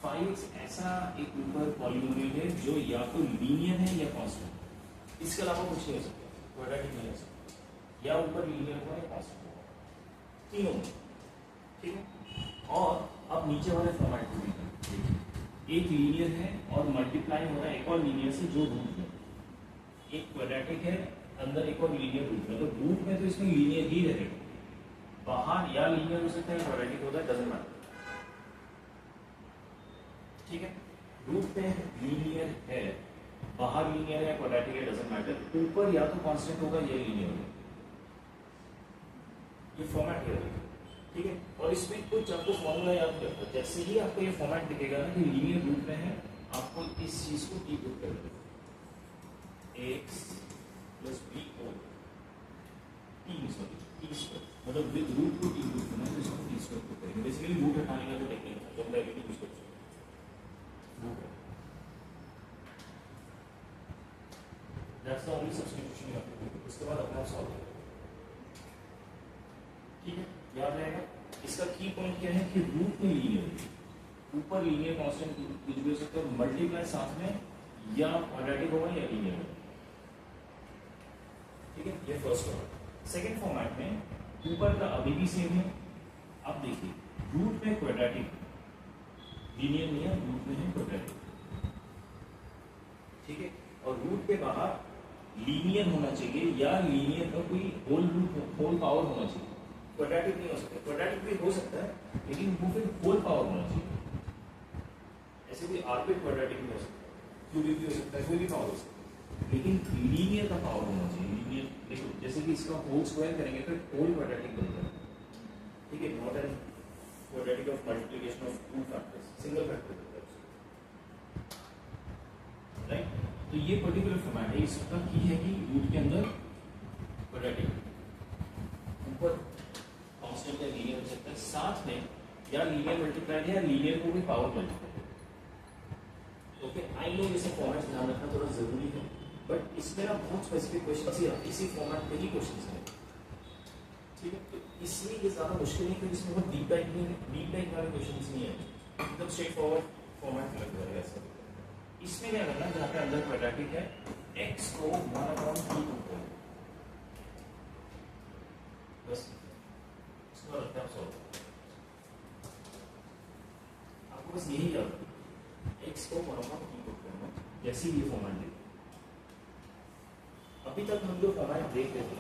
5x ऐसा एक ऊपर पॉलीनोमियल है जो या तो लीनियर है या कांस्टेंट, इसके अलावा कुछ नहीं हो सकता, क्वाड्रेटिक नहीं हो सकता, या ऊपर लीनियर होगा या कांस्टेंट होगा, तीनों, ठीक है। और अब नीचे वाले फॉर्मेट को देखिए, एक लीनियर है और मल्टीप्लाई हो रहा है एक और लीनियर से जो रूट में, एक क्वाड्रेटिक है अंदर एक और लीनियर रूट में, तो रूट में तो इसमें लीनियर ही रहेगा, बाहर या लीनियर हो सकता है क्वाड्रेटिक होता है, डजंट मैटर, ठीक है। रूट में लीनियर है, बाहर लीनियर है क्वाड्रेटिक है, डजंट मैटर, ऊपर या तो कांस्टेंट होगा या लीनियर होगा, ये फॉर्मेट है, ठीक है। और इसमें कुछ आपको फॉर्मूला याद रखना, जैसे ही आपको ये फॉर्मेट दिखेगा ना कि लीनियर रूट में है, आपको इस चीज को टी पुट कर देना, x + b होल t², मतलब विद रूट को टी पुट करना है, तो इसको t² पुट करेंगे। बेसिकली रूट हटाने का जो टेक्निक है, जो हम डायरेक्टली यूज करते हैं, रूट है, that's the only substitution you have to do. उसके बाद अपना सॉल्व करें, ठीक है, याद रहेगा। इसका की पॉइंट क्या है कि रूट में लीनियर, ऊपर लीनियर कांस्टेंट कुछ भी हो सकता है, मल्टीप्लाई साथ में या क्वाड्रेटिक होगा या लीनियर होगा, ठीक है। ये फर्स्ट फॉर्मेट। सेकंड फॉर्मेट में ऊपर का अभी भी सेम है। अब देखिए, रूट में क्वाड्रेटिक, लीनियर नहीं है, रूट में है क्वाड्रेटिक, ठीक है। और रूट के बाहर लीनियर होना चाहिए या लीनियर का कोई होल पावर होना चाहिए, क्वाड्रेटिक नहीं हो सकता, क्वाड्रेटिक भी हो सकता है लेकिन वो फिर होल पावर होना चाहिए। ऐसे कोई आर्बिट क्वाड्रेटिक नहीं हो सकता, क्यूबिक भी हो सकता है, कोई भी पावर हो सकता है, लेकिन लीनियर का पावर होना चाहिए। लीनियर देखो, जैसे कि इसका होल स्क्वायर करेंगे तो होल क्वाड्रेटिक बनता है, ठीक है, not an quadratic of multiplication of two factors, single factor होता है, राइट। तो ये पर्टिकुलर फॉर्मेट है, इसका की है कि रूट के अंदर क्वाड्रेटिक, ऊपर कांस्टेंट या लीनियर हो सकता है, साथ में या लीनियर मल्टीप्लाई या लीनियर को भी power multiply. Okay, I know इसे फॉर्मेट ध्यान रखना थोड़ा जरूरी है, बट इसमें ना बहुत स्पेसिफिक क्वेश्चन ही इसी फॉर्मेट में ही क्वेश्चन है, ठीक है। तो इसलिए ये ज़्यादा मुश्किल नहीं, क्योंकि इसमें बहुत डीप टाइप वाले क्वेश्चन नहीं है, एकदम स्ट्रेट फॉरवर्ड फॉर्मेट लग रहा है ऐसा। इसमें क्या करना, जहाँ पे अंदर क्वाड्रेटिक है, x को 1/2 करो, बस इसको रखते हैं सॉल्व। आपको बस यही याद रखना, x को 1/2 करना, जैसे ये फॉर्मेट देख। अभी तक हम जो फॉर्मेट देख रहे थे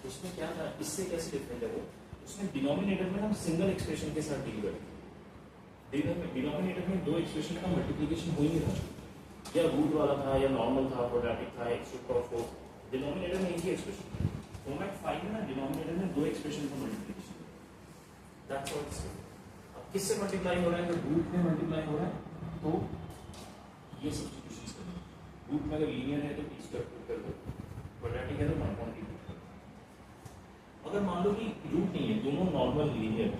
उसमें क्या था, इससे कैसे डिफरेंट है वो, उसमें डिनोमिनेटर में हम सिंगल एक्सप्रेशन के साथ डील करते थे। डिनोमिनेटर में दो एक्सप्रेशन का मल्टीप्लिकेशन हो ही नहीं रहा, या रूट वाला था या नॉर्मल था, क्वाड्रेटिक था, x टू पावर 4। डिनोमिनेटर में एक ही एक्सप्रेशन, फॉर्मेट 5 में ना डिनोमिनेटर में दो एक्सप्रेशन का multiplication, that's what it is. अब किससे मल्टीप्लाई हो रहा है, तो रूट में मल्टीप्लाई हो रहा है, तो ये सब्स्टिट्यूशंस करना। रूट में अगर लीनियर है तो t² पुट कर दो, क्वाड्रेटिक है तो 1/3 पुट कर दो। अगर मान लो कि रूट नहीं है, दोनों नॉर्मल लीनियर,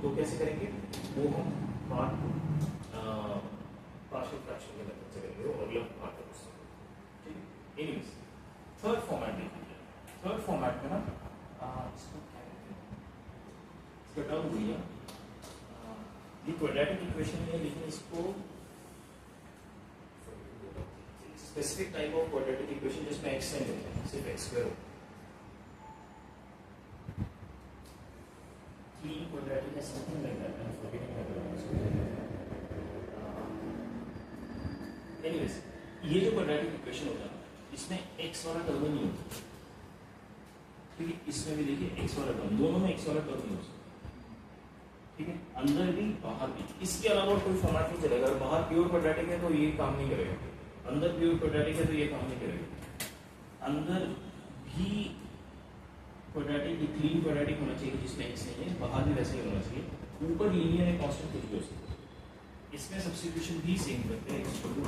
तो कैसे करेंगे, वो हम पार्शियल फ्रैक्शन के मेथड से करेंगे, और अगला पार्ट है उससे, ठीक है। एनीवेज थर्ड फॉर्मेट देखिए, थर्ड फॉर्मेट में ना इसको क्या कहते हैं, इसका टर्म दिया ये क्वाड्रेटिक इक्वेशन है, लेकिन इसको specific type of quadratic equation जिसमें x नहीं देते हैं, सिर्फ x² हो। क्लीन क्वाड्रेटिक है, something like that, I am forgetting the term. Anyways ये जो क्वाड्रेटिक इक्वेशन होता है, इसमें x वाला टर्म नहीं होता, क्योंकि इसमें भी देखिए x वाला टर्म, दोनों में x वाला टर्म नहीं हो सकता, ठीक है, अंदर भी बाहर भी। इसके अलावा कोई फॉर्मेट नहीं चलेगा। अगर बाहर प्योर क्वाड्रेटिक है तो ये काम नहीं करेगा, अंदर प्योर क्वाड्रेटिक है तो ये काम नहीं करेगा। अंदर भी क्वाड्रेटिक, क्लीन क्वाड्रेटिक होना चाहिए जिसमें x नहीं है, बाहर भी वैसे ही होना चाहिए। ऊपर लीनियर है, कांस्टेंट कुछ भी हो सकता है। इसमें सब्स्टिट्यूशन भी सेम करते हैं, सॉल्व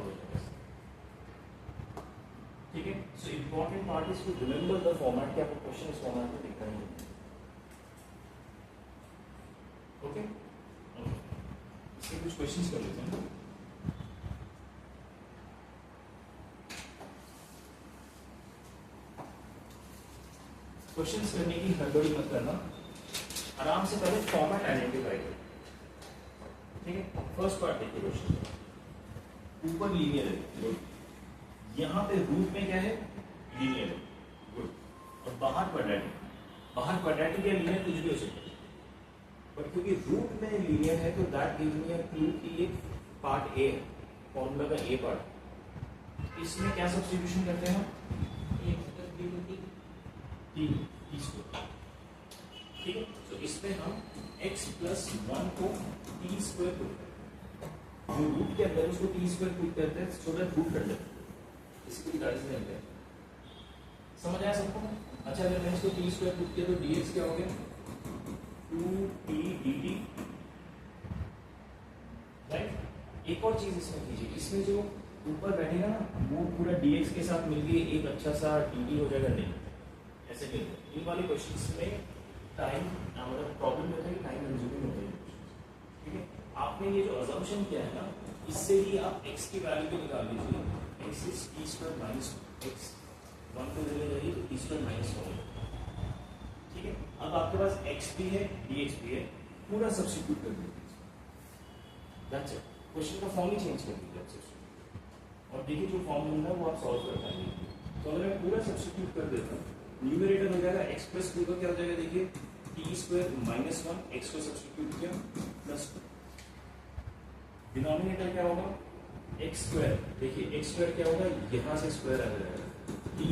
हो जाएगा, ठीक है। So important part is to remember the format, कि आपको क्वेश्चन इस फॉर्मेट में दिखना ही है, ओके। इसके कुछ क्वेश्चंस कर लेते हैं। क्वेश्चंस करने की हड़बड़ी मत करना, आराम से पहले फॉर्मेट आइडेंटिफाई करो, ठीक है। फर्स्ट पार्ट देखिए क्वेश्चन, ऊपर लीनियर है, यहाँ पे रूट में क्या है, लीनियर है, गुड, और बाहर क्वाड्रेटिक। बाहर क्वाड्रेटिक या लीनियर कुछ भी हो सकता है, बट क्योंकि रूट में लीनियर है तो that gives me a clue कि ये पार्ट ए है, फॉर्मूला का ए पार्ट। इसमें क्या सब्स्टिट्यूशन करते हैं हम, ठीक है। तो इसमें हम x + 1 को t² पुट करते हैं, जो रूट के अंदर उसको t² पुट करते हैं, सो दैट रूट कट जाता है। इसकी गाइस में है, समझ आया सबको? अच्छा, अगर मैं इसको t² पुट किया तो dx क्या हो गया, 2t dt, राइट। एक और चीज इसमें कीजिए, इसमें जो ऊपर बैठेगा ना वो पूरा dx के साथ मिलके एक अच्छा सा dt हो जाएगा, नहीं ऐसे नहीं होता। इन वाले क्वेश्चंस में टाइम मतलब प्रॉब्लम होता है, टाइम कंज्यूमिंग होता है, ठीक है। आपने ये जो अजम्पशन किया है ना, इससे ही आप x की वैल्यू को निकाल लीजिए, x is t² - x, 1 को ले जाइए तो t² - 1, ठीक है। अब आपके पास x भी है, dx भी है, पूरा सब्स्टिट्यूट कर दीजिए, दैट्स इट। क्वेश्चन का फॉर्म ही चेंज कर दीजिए आप, और देखिए जो फॉर्म मिल रहा है वो आप सॉल्व कर पाएंगे। तो अगर मैं पूरा सब्स्टिट्यूट कर देता हूँ, न्यूमरेटर हो जाएगा x + 2 का क्या हो जाएगा, देखिए t² - 1, x को सब्स्टिट्यूट किया +2, डिनोमिनेटर क्या होगा x², देखिए x² क्या होगा, यहाँ से स्क्वायर आ जाएगा, t²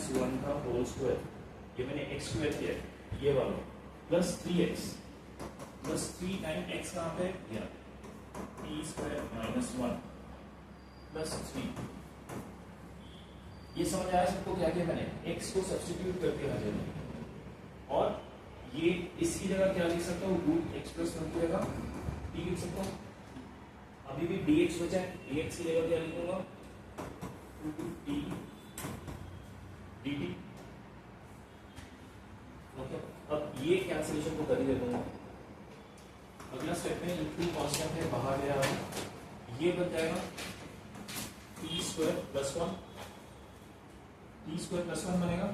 - 1 का होल स्क्वायर, ये मैंने x² किया है, ये वाला +3x +3 टाइम x कहाँ पे, यहाँ t² - 1 +3। ये समझ आया सबको क्या किया मैंने, x को सब्स्टिट्यूट करके आ जाएगा, और ये इसकी जगह क्या लिख सकता हूँ, √x + 1 की जगह t लिख सकता हूँ। अभी भी dx बचा है, dx की जगह क्या लिखूंगा, 2t dt, ओके। अब ये कैंसिलेशन को कर ही दे दूंगा। अगला स्टेप में इंटू कांस्टेंट है, बाहर ले आ रहा हूं, ये बन जाएगा square plus 1 T square plus 1 बनेगा।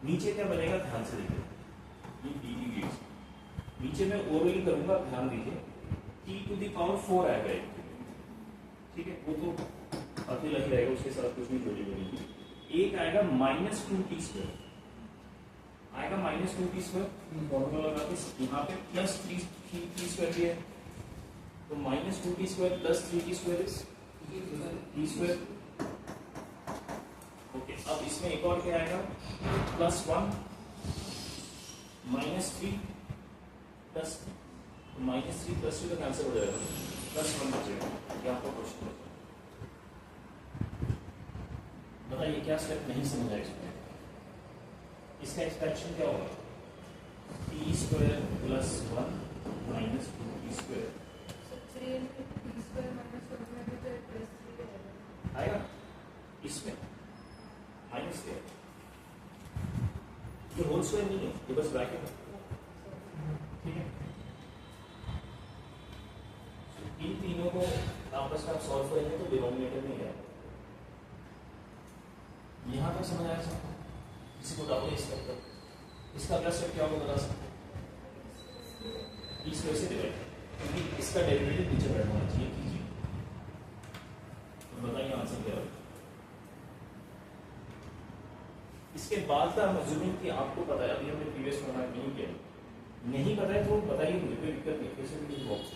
नीचे क्या बनेगा ध्यान से देखिए, ये डी की गेट नीचे मैं ओरली करूंगा, ध्यान दीजिए टी टू दी पावर 4 आएगा एक, ठीक है, वो तो अकेला ही रहेगा, उसके साथ कुछ नहीं जोड़ी बनेगी। एक आएगा माइनस 2 टी स्क्वायर आएगा, माइनस 2 टी स्क्वायर फॉर्मूला लगा के यहाँ पे प्लस 3 टी स्क्वायर भी है, तो minus 2 T square plus 3 T square is T square. Okay, अब इसमें एक और क्या आएगा, plus 1 minus 3 plus minus 3 plus 2 का कैंसिल हो जाएगा, प्लस 1 बचेगा। ये आपका क्वेश्चन है, बताइए क्या स्टेप नहीं समझ आया इसमें। इसका एक्सपेंशन क्या होगा, T square plus 1 minus 2 T square आएगा, इसमें माइनस क्या, ये होल स्क्वायर नहीं है, ये बस ब्रैकेट है, ठीक है। इन तीनों को आपस में आप सॉल्व करेंगे तो डिनोमिनेटर में क्या है, यहां तक समझ आया सबको, किसी को डाउट है इस तक? इसका अगला स्टेप क्या होगा बता सकते, इस वजह से डिवाइड, क्योंकि इसका डेरिवेटिव नीचे बैठना होना चाहिए, कीजिए तो बताइए आंसर क्या होगा। इसके बाद का मजबूत कि आपको पता है, अभी हमने प्रीवियस फॉर्मेट नहीं किया, नहीं पता है तो बताइए मुझे, कोई दिक्कत नहीं, फिर से भी बॉक्स,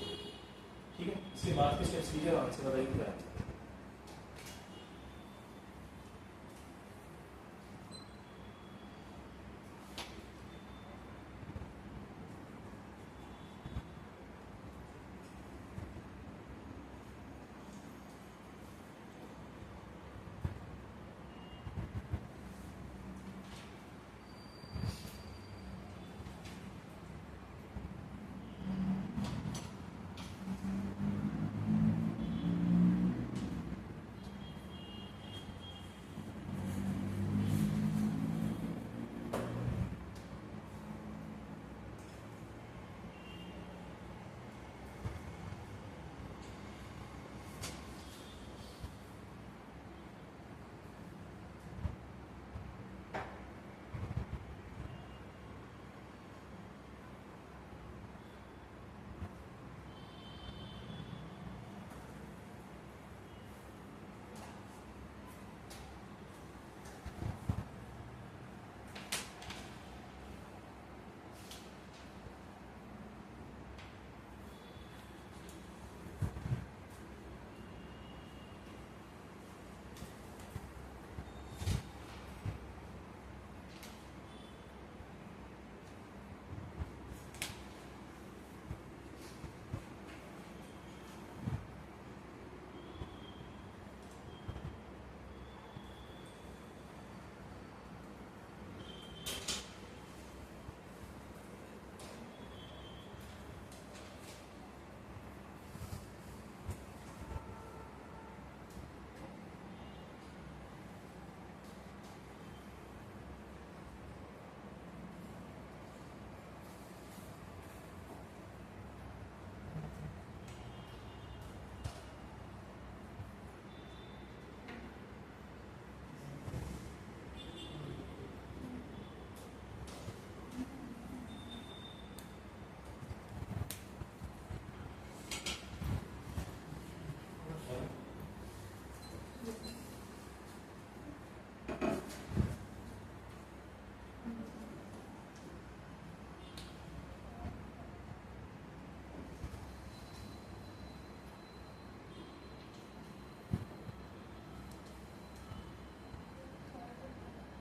ठीक है। इसके बाद के स्टेप्स कीजिए, आंसर बताइए क्या है।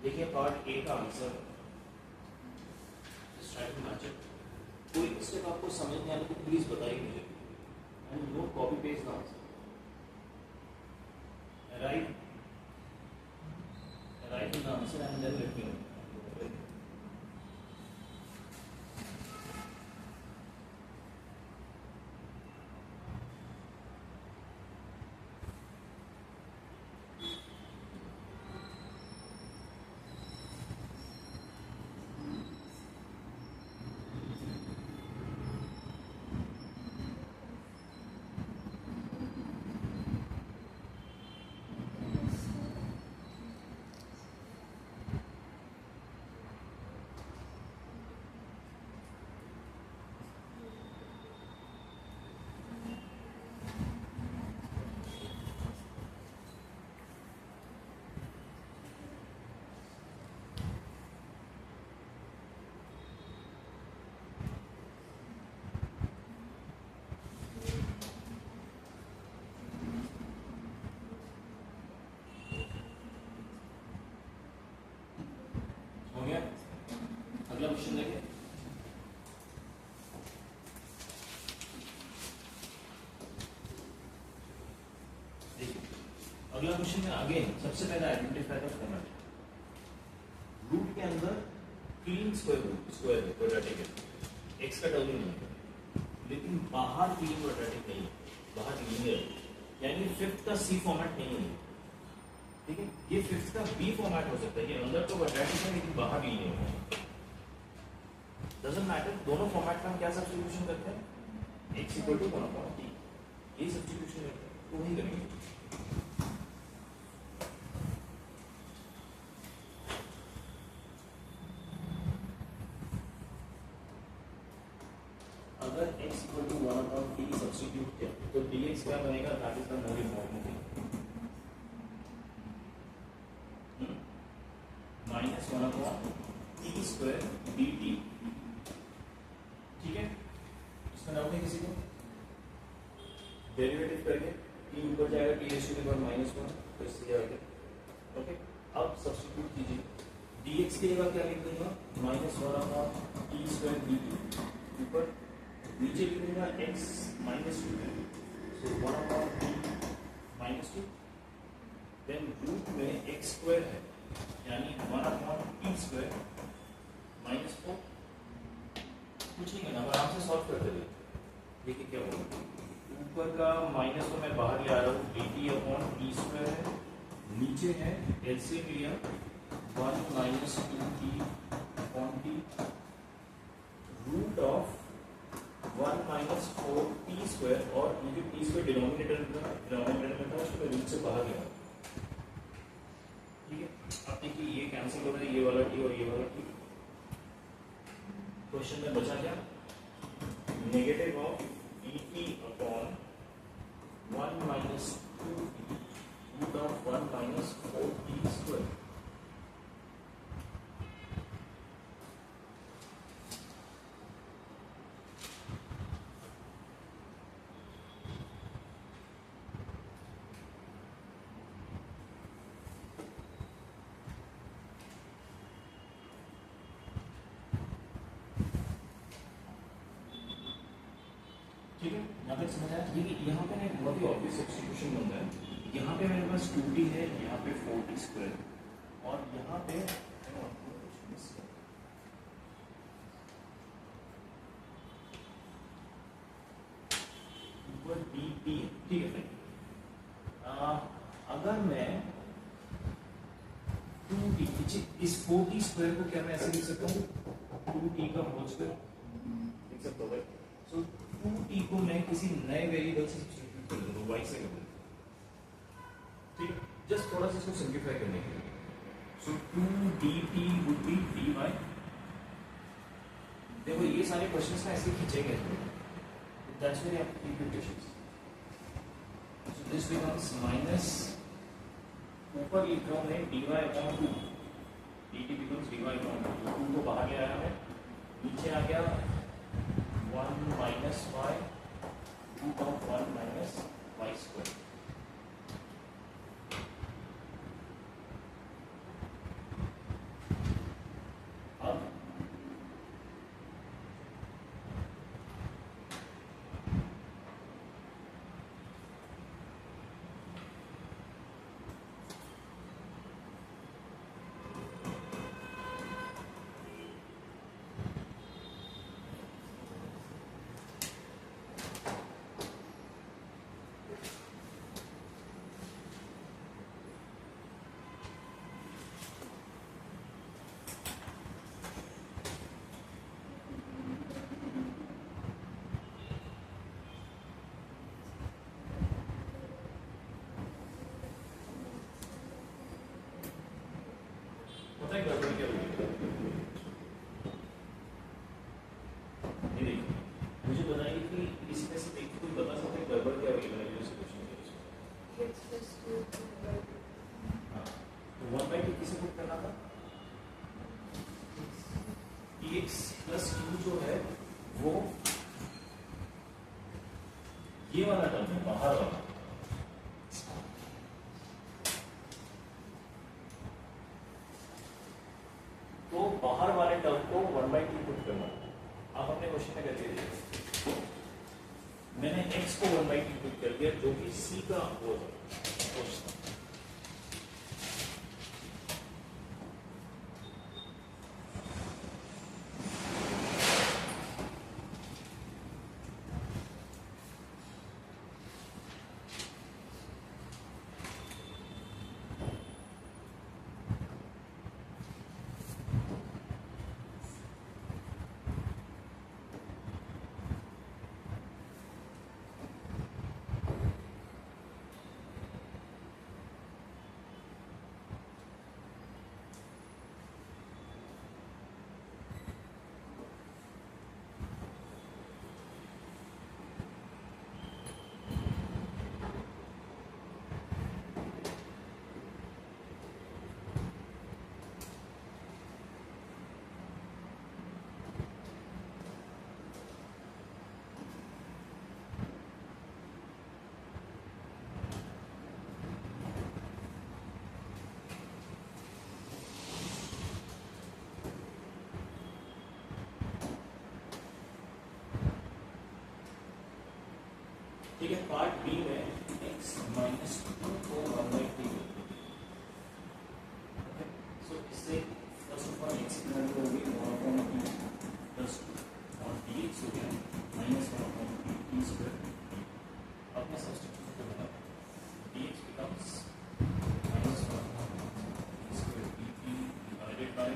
देखिए पार्ट ए का आंसर, कोई स्टेप आपको समझ नहीं आने को प्लीज बताइए मुझे, and no copy paste the answer, write in the answer and then let me know. अगला क्वेश्चन में अगेन सबसे पहले आइडेंटिफाई द फॉर्मेट। रूट के अंदर क्लीन स्क्वायर है, क्वाड्रेटिक है, एक्स का टर्म नहीं है, लेकिन बाहर क्लीन क्वाड्रेटिक नहीं है, बाहर लीनियर है, यानी फिफ्थ का सी फॉर्मेट नहीं है। ठीक है, ये फिफ्थ का बी फॉर्मेट हो सकता है, ये अंदर तो क्वाड्रेटिक है लेकिन बाहर लीनियर है। डजंट मैटर, दोनों फॉर्मेट का हम क्या सब्स्टिट्यूशन करते हैं, x इक्वल टू 1/t, ये सब्स्टिट्यूशन करते हैं, तो वही करेंगे। अगर x equal to 1/t substitute किया तो dx क्या बनेगा, that is the more important thing, -1/t square dt। ठीक है, इसमें डाउट है किसी को? डेरिवेटिव करके t ऊपर जाएगा, t रेशियो के बाद -1 तो इससे क्या होगा। ओके, अब सब्स्टिट्यूट कीजिए, dx की जगह क्या लिख दूंगा, -1/t स्क्वायर dt, ऊपर नीचे लिख दूंगा x -2, सो 1/t -2, देन रूट में x स्क्वायर है यानी 1/t स्क्वायर -4। कुछ नहीं करना, आराम से सॉल्व करते हुए देखिए क्या होगा। ऊपर का माइनस तो मैं बाहर ले आ रहा हूँ, dt/t स्क्वायर है, नीचे है एलसीएम लिया 1 - 2t/t, root of 1 - 4t square, और ये जो t स्क्वायर डिनोमिनेटर में था उसको मैं रूट से बाहर ले आया। ठीक है, अब देखिए ये कैंसिल हो रहा है, ये वाला t और ये वाला t। क्वेश्चन में बचा क्या, negative of dt/1 - 2t root of 1 - 4t square. ठीक है, यहाँ तक समझ आया। देखिए यहाँ पे ना एक बहुत ही ऑब्वियस सब्स्टिट्यूशन बनता है, यहाँ पे मेरे पास 2t है, यहाँ पे 4t स्क्वायर, और यहाँ पे ऊपर dt है। ठीक है, अगर मैं 2t, इस 4t स्क्वायर को क्या मैं ऐसे लिख सकता हूँ, 2t का होल स्क्वायर लिख सकता हूँ। सो 2t को मैं किसी नए वेरिएबल से सब्स्टिट्यूट कर दूंगा, y से कर दूंगा। ठीक है, जस्ट थोड़ा सा इसको सिंपलीफाई करने के लिए। सो 2dt वुड बी dy। देखो ये सारे क्वेश्चंस ना ऐसे खींचेंगे, दैट्स व्हाई आप keep your patience. So this becomes minus, ऊपर लिख रहा हूं मैं dy/2, dt बिकम्स dy/2, 2 को बाहर ले आया मैं, नीचे आ गया 1 - y root of 1 - y square. अब पता है गड़बड़ क्या हुई? ये देखिए, मुझे बताइए कि इसमें से देख के कोई बता सकता है गड़बड़ क्या हुई मैंने जो सॉल्यूशन किया। हाँ, तो 1/2 किसे पुट करना था, dx + 2 जो है वो ये वाला टर्म है, बाहर वाला। तो बाहर वाले टर्म को 1/2 पुट करना। आप अपने क्वेश्चन में करके देखिए, मैंने x को 1/2 पुट कर दिया जो कि c का वो था। ठीक है, पार्ट बी में x माइनस 2 को 1/3 सो इससे फर्स्ट ऑफ ऑल x की वैल्यू होगी 1/3 प्लस 2 और dx हो गया माइनस 1/3 t स्क्वायर। अब मैं सब्स्टिट्यूट करूंगा, dx becomes minus 1/3 t square dt divided by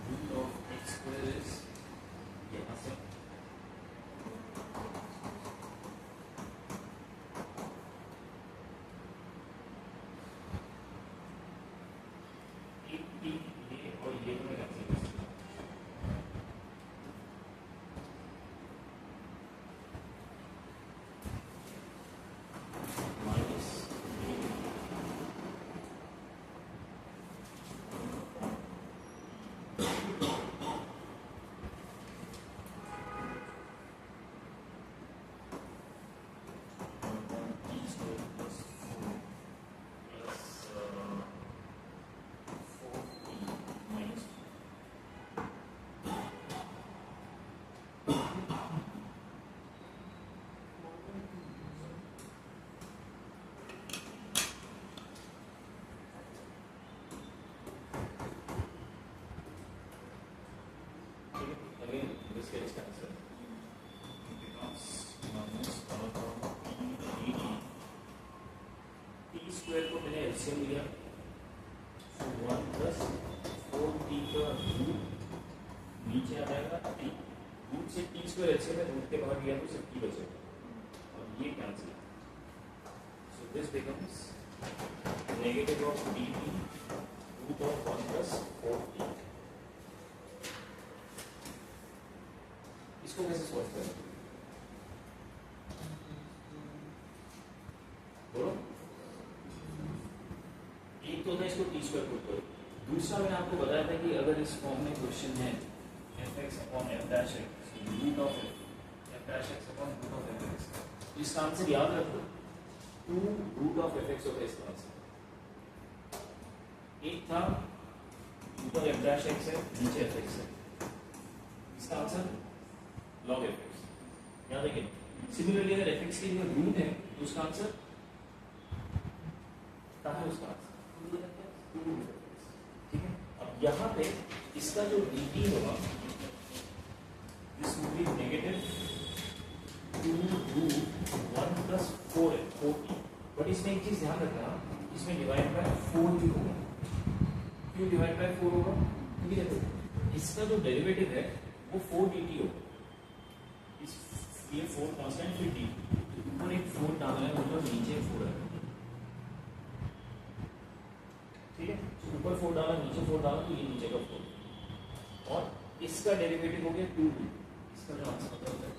root of x square is यहाँ से एक t ये और ये में कैंसिल कर सकते minus t square plus 4 plus 4t minus again this gets cancelled. It becomes minus 1/t dt. t square को मैंने एलसीएम लिया, so 1 plus 4t का रूट नीचे आ जाएगा t, रूट से t स्क्वायर एलसीएम में रूट के बाहर गया तो सिर्फ t बचेगा और ये cancel, so this becomes negative of dt root of 1 plus 4t। इसको कैसे सॉल्व करें बोलो? एक तो था इसको टी स्क्वायर पुट करो, दूसरा मैंने आपको बताया था कि अगर इस फॉर्म में क्वेश्चन है fx upon f dash x root of f dash x upon root of f x, तो इसका आंसर याद रखो 2 रूट ऑफ f x होगा इसका आंसर। एक था ऊपर f डैश x है नीचे f x है, इसका आंसर log f x, याद है कि सिमिलरली अगर f x के लिए रूट है तो उसका आंसर क्या है, उसका आंसर 2 रूट f x। ठीक है, अब यहाँ पे इसका जो dt होगा this will be negative 2 root 1 plus 4 है 4t, बट इसमें एक चीज ध्यान रखना, इसमें डिवाइड बाय 4 भी होगा। क्यों डिवाइड बाय 4 होगा? क्योंकि देखो इसका जो डेरिवेटिव है वो 4 dt होगा, ये 4 कांस्टेंट फिर डी, ऊपर एक 4 डालना है मतलब नीचे 4 है। ठीक है, तो ऊपर 4 डाला नीचे 4 डाला तो ये नीचे का 4 और इसका डेरिवेटिव हो गया 2, इसका जो आंसर होता है।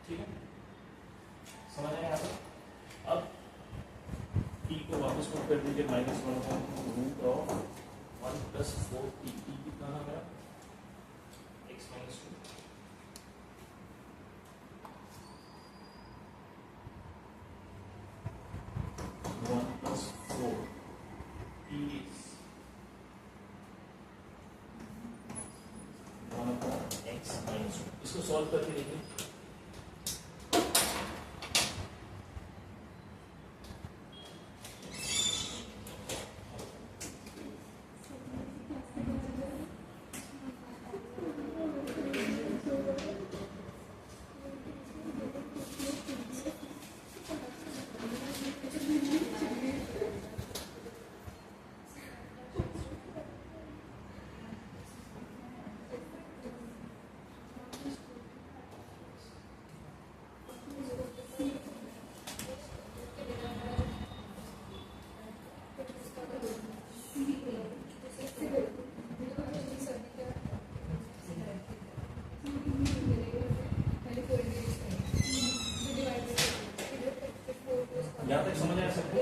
ठीक है, समझ आया यहाँ पर? अब t को वापस पुट कर दीजिए minus 1 root of 1 plus 4t, t कितना आ गया x minus 2 1 plus 4 t is 1 upon x minus 2। इसको सॉल्व करके देखिए, यहाँ तक समझ आया सबको?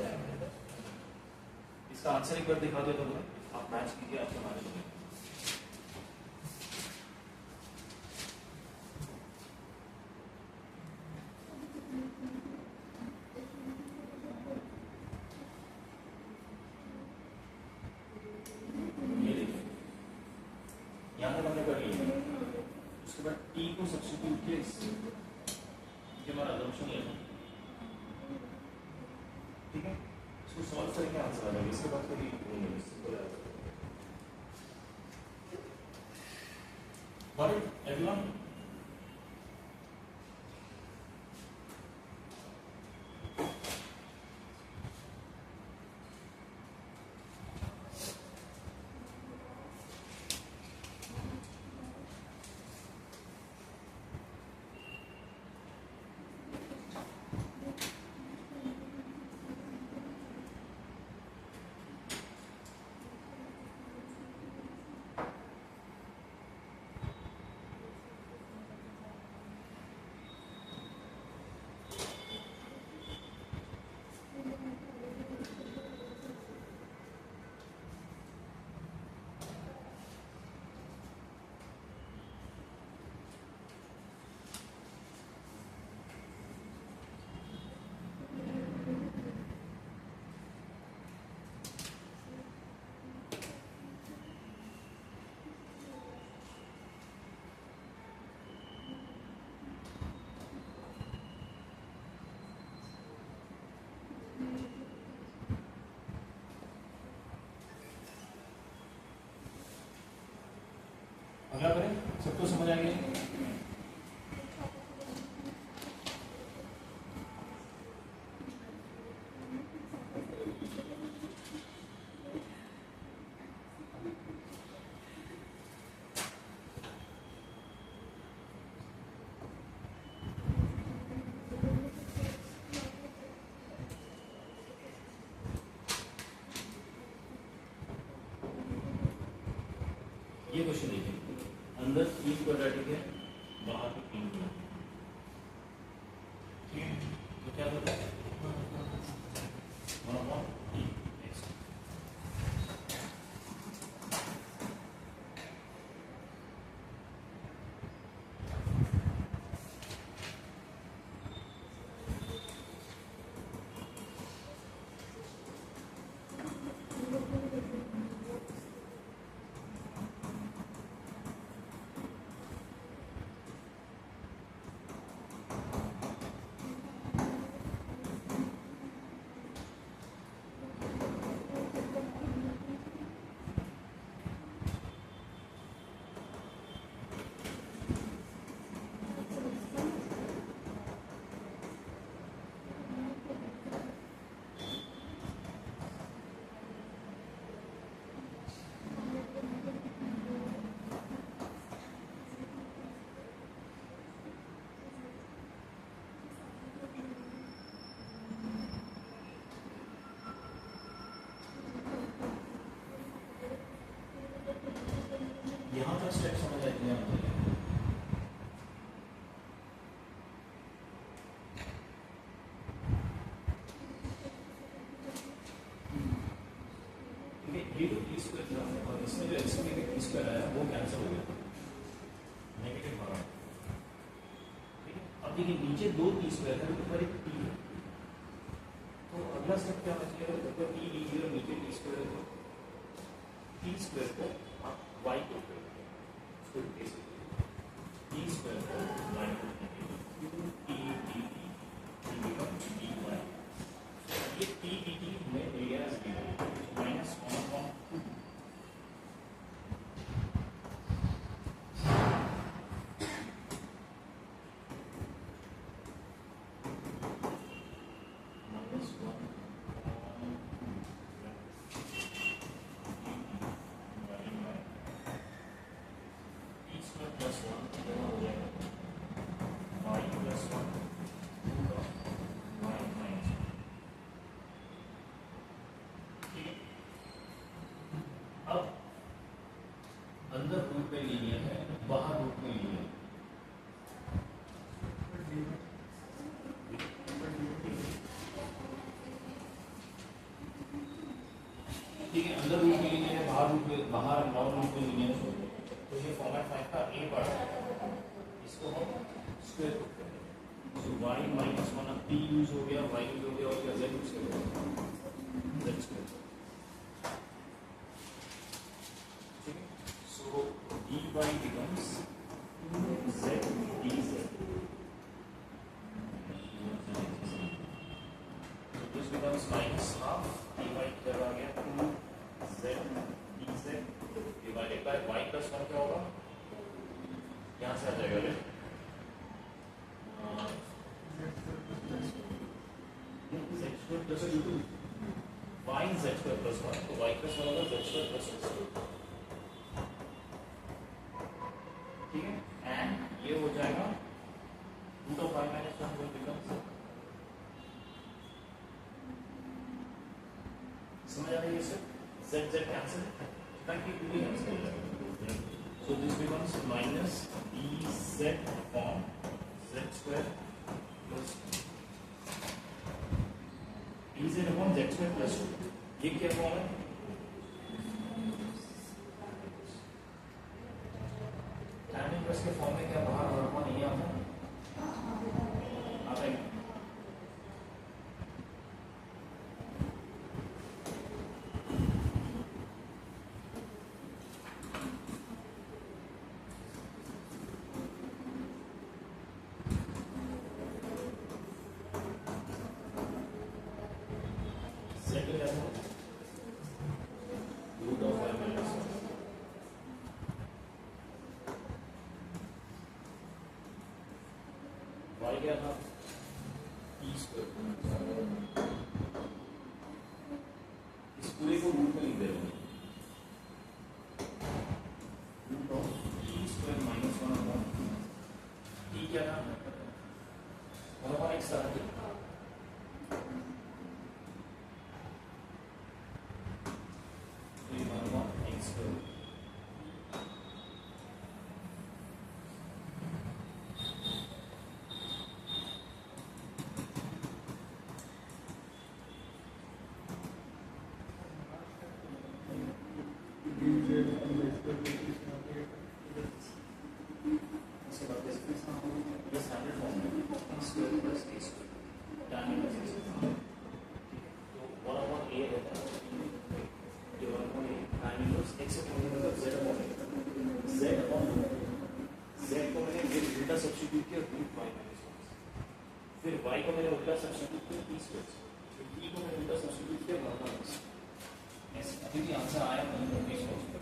इसका आंसर एक बार दिखा दो तो आप मैच कीजिए, आप समझ लीजिए। उसके बाद टी को सब्स्टिट्यूट किया इससे, ये हमारा अजम्पशन है, ठीक है। इसको सॉल्व करके आंसर आ जाएगा, इसके बाद कभी नहीं है, सिंपल है। Got it, everyone? अगला करें, सबको समझ आ गया? ये क्वेश्चन देखिए, अंदर 3 क्वाड्रेटिक है, बाहर के 3 क्वाड्रेटिक, ठीक है। तो क्या करते हैं, यहाँ का स्टेप समझ आ गया? ये तो टी स्क्वायर था और इसमें जो एक्स में टी स्क्वायर आया वो कैंसिल हो गया, नेगेटिव आ रहा, ठीक है। अब देखिए नीचे 2 टी स्क्वायर है, ऊपर एक टी है, तो अगला स्टेप क्या होना चाहिए, जब टी डी और नीचे टी स्क्वायर है तो टी स्क्वायर को आप वाई को टी स्क्वायर को वाई को t d t d y, ये टी डी टी में एरिया माइनस 1/2 अंदर रूट में लीनियर है, बाहर रूट में लीनियर है, ठीक है। अंदर रूट में लीनियर है, बाहर रूट में, बाहर नॉन रूट में लीनियर है, तो ये फॉर्मेट 5 का ए पार्ट है, इसको हम स्क्वायर रूट करेंगे, तो y माइनस 1 अब p यूज हो गया, y यूज हो गया और z यूज करेंगे, z स्क्वायर, ठीक है। सो dy becomes z dz. This becomes minus half dy जब आ गया 2z dz divided by y plus 1 क्या होगा, यहाँ से आ जाएगा रे z square plus 2 y z square plus 1, तो y plus 1 होगा z square plus 2, ठीक है. एंड ये हो जाएगा root of y minus 1 will become, समझ आ रही है सर, z z कैंसिल ताकि पूरी कैंसिल हो जाए. So this becomes minus dz upon z square plus dz upon z square plus 2. ये क्या फॉर्म है, tan इनवर्स के फॉर्म में क्या बाहर वर्मा नहीं आता, आता है. Root of y minus 1, y क्या था t स्क्वायर, इस पूरे को रूट में लिख दे रहे हैं, root of t square minus 1 upon t क्या था 1 अपॉन x था, सब्स्टिट्यूट किया रूट y माइनस 1, फिर y को मैंने उल्टा सब्स्टिट्यूट किया t स्क्वायर, फिर t को मैंने उल्टा सब्स्टिट्यूट किया वर्मा x. ऐसे अभी भी आंसर आया नहीं होगा इस क्वेश्चन का.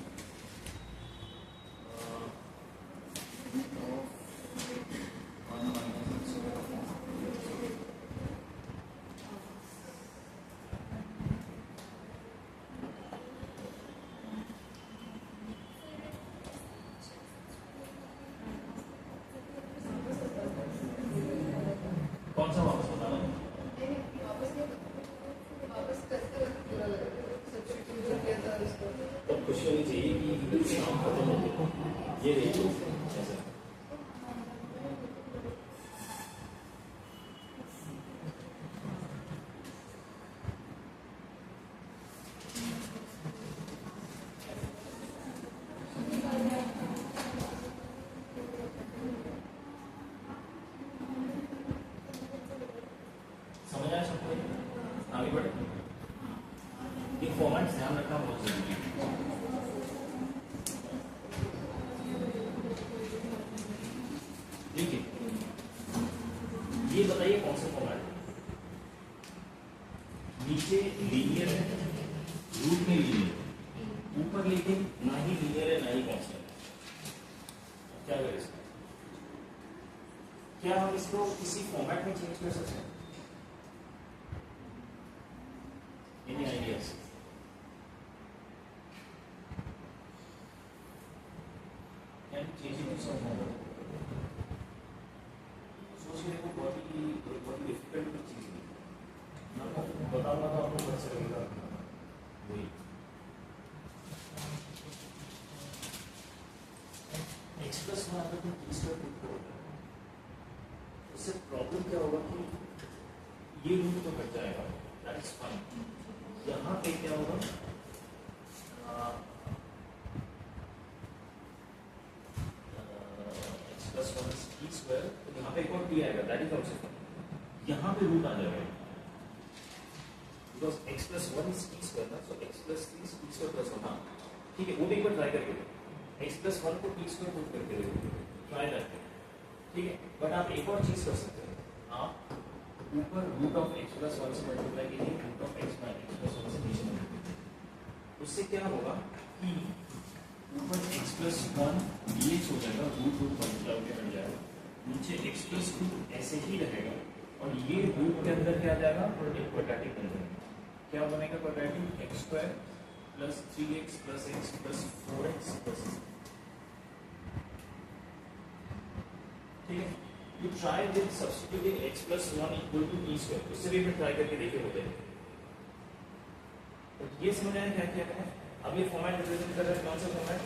कौन सा वापस बताना है, तब खुशी होनी चाहिए कि कुछ काम खत्म हो गया. ये देखो ऐसा समझ आया सबको, आगे बढ़े. ये फॉर्मेट ध्यान रखना बहुत जरूरी है. देखिए ये बताइए कौन सा फॉर्मेट है, नीचे लीनियर है, रूट में लीनियर, ऊपर लेकिन ना ही लीनियर है ना ही कांस्टेंट है. क्या करें इसका, क्या हम इसको किसी फॉर्मेट में चेंज कर सकते हैं? Any ideas? Can you change it to some format? सोच के देखो, बहुत ही डिफिकल्ट चीज है ना, बताऊंगा तो आपको कैसे लगेगा. वही x प्लस 1 अगर तुम t स्क्वायर पुट करोगे, उससे प्रॉब्लम क्या होगा कि ये रूट तो कट जाएगा, दैट इज फाइन. यहाँ पे क्या होगा, x प्लस 1 t स्क्वायर, तो यहाँ पे एक और t आएगा, दैट इज ऑल्सो फाइन. यहाँ पे रूट आ जाएगा because x plus 1 is t square ना, सो x plus 3 is t square plus 1. हाँ ठीक है, वो भी एक बार ट्राई करके x प्लस 1 को t स्क्वायर पुट करके देखो, ट्राई करके ठीक है, बट आप एक और चीज कर सकते हैं, आप ऊपर root of x plus one से मल्टीप्लाई कीजिए, root of x minus x plus one से नीचे मल्टीप्लाई कीजिए। उससे क्या होगा कि ऊपर एक्स प्लस वन डीएक्स हो जाएगा, रूट रूट मल्टीप्लाई होकर बन जाएगा, नीचे एक्स प्लस टू ऐसे ही रहेगा, और ये रूट के अंदर क्या आ जाएगा, एक क्वाड्रेटिक बन जाएगा। क्या बनेगा quadratic? X square plus 3x plus x plus 4x plus, ठीक है। You try with substituting x plus 1 equal to e square, उससे भी ट्राई करके देखिए होता है। तो ये समझ आया क्या किया है? अब ये फॉर्मेट रिप्रेजेंट कर रहा है, कौन सा फॉर्मेट?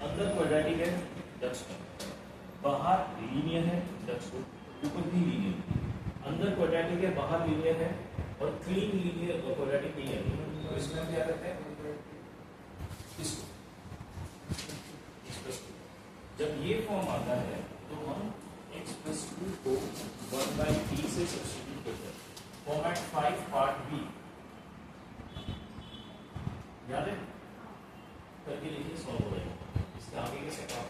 अंदर क्वाड्रेटिक है डच का, बाहर लीनियर है डच को, ऊपर भी लीनियर, अंदर क्वाड्रेटिक है बाहर लीनियर है, और क्लीन लीनियर क्वाड्रेटिक नहीं है। तो इसमें हम क्या करते हैं, इसको x प्लस 2, जब ये फॉर्म आता है तो हम x प्लस 2 को 1/t से सब्स्टिट्यूट करते हैं। फॉर्मेट 5 पार्ट बी याद है, करके देखिए सॉल्व हो जाएगा। इसके आगे के सेट आप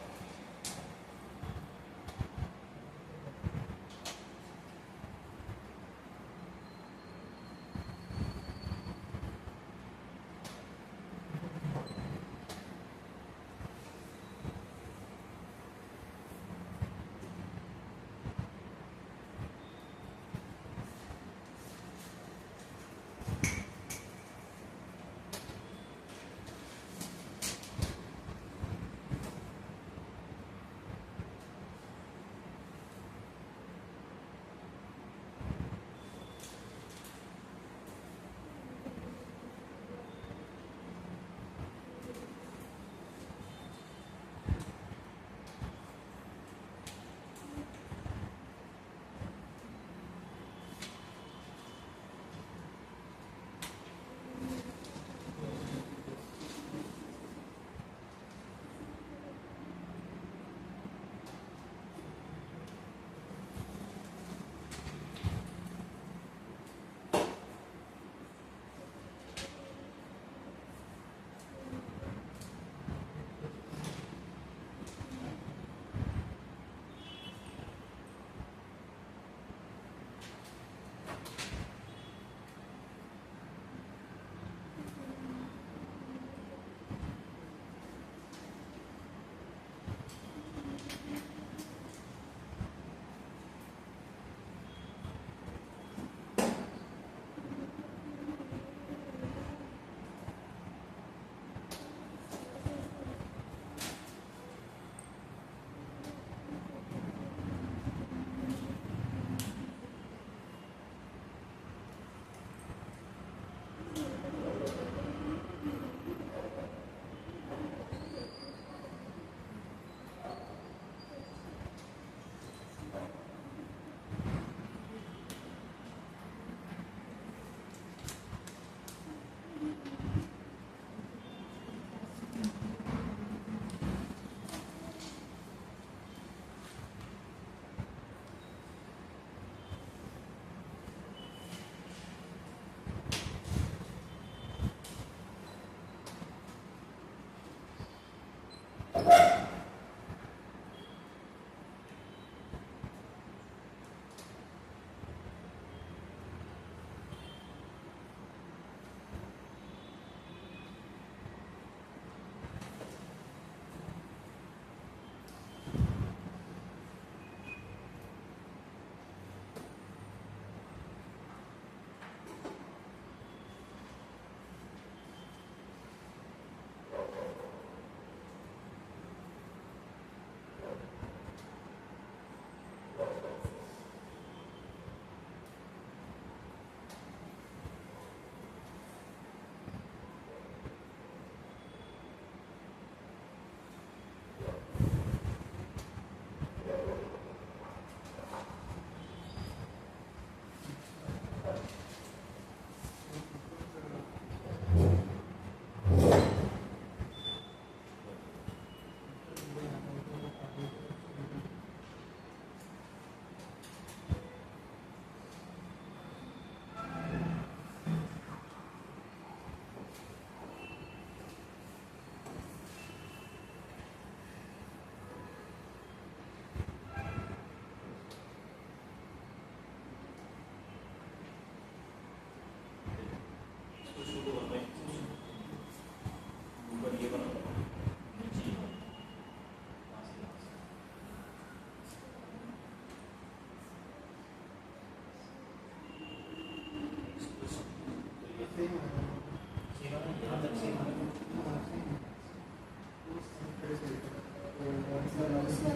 एक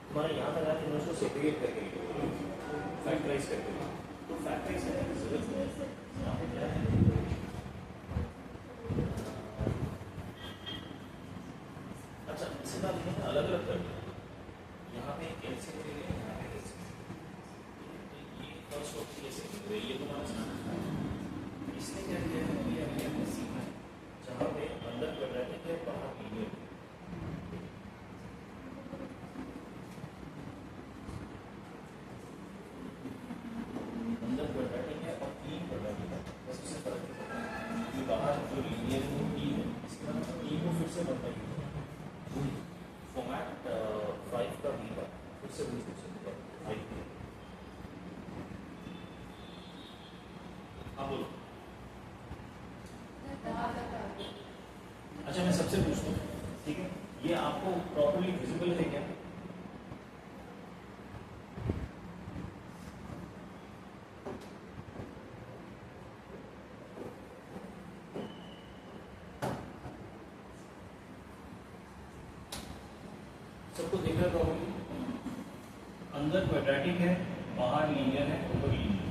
तुम्हारा यहाँ तक आके उसको सेपरेट करके फैक्टराइज करके तो फैक्टराइज करने की जरूरत नहीं है। यहाँ पे क्या है, अच्छा इसी बात लिखेंगे अलग अलग करके, यहाँ पे एलसीएम ले लेंगे, यहाँ पे एलसीएम ये फर्स्ट ऑप्शन जैसे ये तुम्हारा स्टार्ट है। इसने क्या किया है, ये अभी हमने सीखा है जहाँ पे अंदर क्वाड्रेटिक है बाहर लीनियर है। अंदर क्वाड्रेटिक है और तीन क्वाड्रेटिक है, बस उससे फर्क नहीं पड़ता है। ये बाहर जो लीनियर है वो टी है, इसके बाद टी को फिर से बनता है फॉर्मेट 5 का बी का फिर से वही सोचेंगे 5 में। हाँ बोलो। अच्छा मैं सबसे पूछता हूँ, ठीक है, ये आपको प्रॉपर्ली विजिबल है क्या? सबको देख रहे हो प्रॉपर्ली? अंदर क्वाड्रेटिक है, बाहर लीनियर है, ऊपर लीनियर,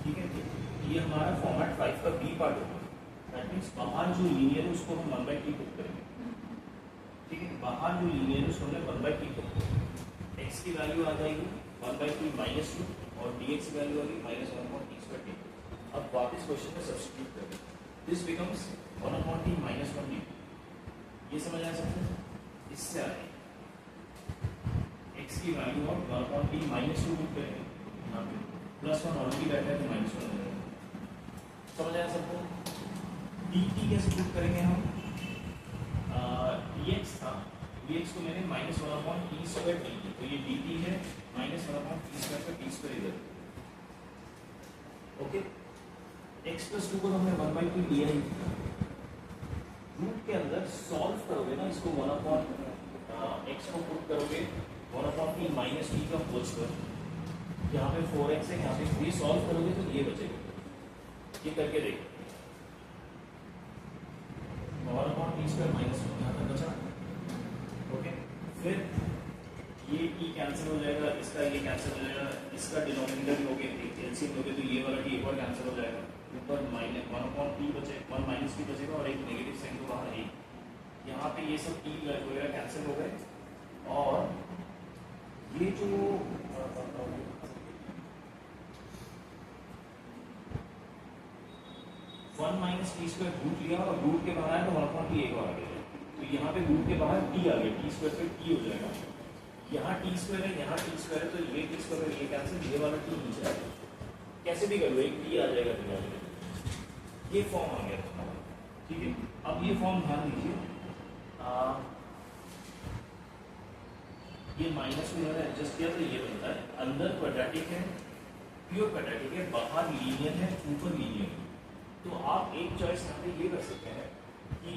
ठीक है। ये हमारा फॉर्मेट 5 का बी पार्ट होगा। दैट मीन्स बाहर जो लीनियर है उसको हम 1/t पुट करेंगे, ठीक है। बाहर जो लीनियर है उसको हमने 1/t पुट करेंगे। x की वैल्यू आ जाएगी 1/t - 2 और dx की वैल्यू आ गई -1/t²t। अब वापस क्वेश्चन में सब्स्टिट्यूट करें, दिस बिकम्स 1/t - 1t। ये समझ आ सकते हैं? इससे आ रही x की वैल्यू ऑफ 1/t - 2 पुट करेंगे, यहाँ पे +1 ऑलरेडी बैठा है तो -1 हो जाएगा। समझ आया सबको? dt कैसे पुट करेंगे हम? dx था, dx को मैंने -1/t² dt, तो ये dt है -1/t² का t² इधर, ओके। x + 2 को हमने 1/t लिया ही था। रूट के अंदर सॉल्व करोगे ना इसको 1/x को पुट करोगे 1/t - t का होल स्क्वायर, यहाँ पे 4x है, यहाँ पे 3 सॉल्व करोगे तो ये बचेगा। ये करके देखो 1/t² - 1 यहाँ तक बचा, ओके। फिर ये t कैंसिल हो जाएगा, इसका ये कैंसिल हो जाएगा, इसका डिनोमिनेटर लोगे एलसीएम लोगे तो ये वाला t एक और कैंसिल हो जाएगा, ऊपर -1/t बचे 1 - t बचेगा और एक नेगेटिव साइन तो बाहर है। यहाँ पे ये सब t वगैरह कैंसिल हो गए और ये जो 1 - t² रूट लिया और रूट के बाहर है तो 1/t एक और आ गया, तो यहाँ पे रूट के बाहर t आ गया, t² पे t हो जाएगा। यहाँ t² है, यहाँ t² है, तो ये t² है, ये कैंसिल, ये वाला t नीचे आ गया। कैसे भी कर लो एक t आ जाएगा फिर, ये फॉर्म आ गया, ठीक है। अब ये फॉर्म ध्यान दीजिए, ये माइनस में मैंने एडजस्ट किया तो ये बनता है अंदर क्वाड्रेटिक है, प्योर क्वाड्रेटिक है, बाहर लीनियर है, ऊपर लीनियर है। तो आप एक चॉइस यहाँ पे ये कर सकते हैं कि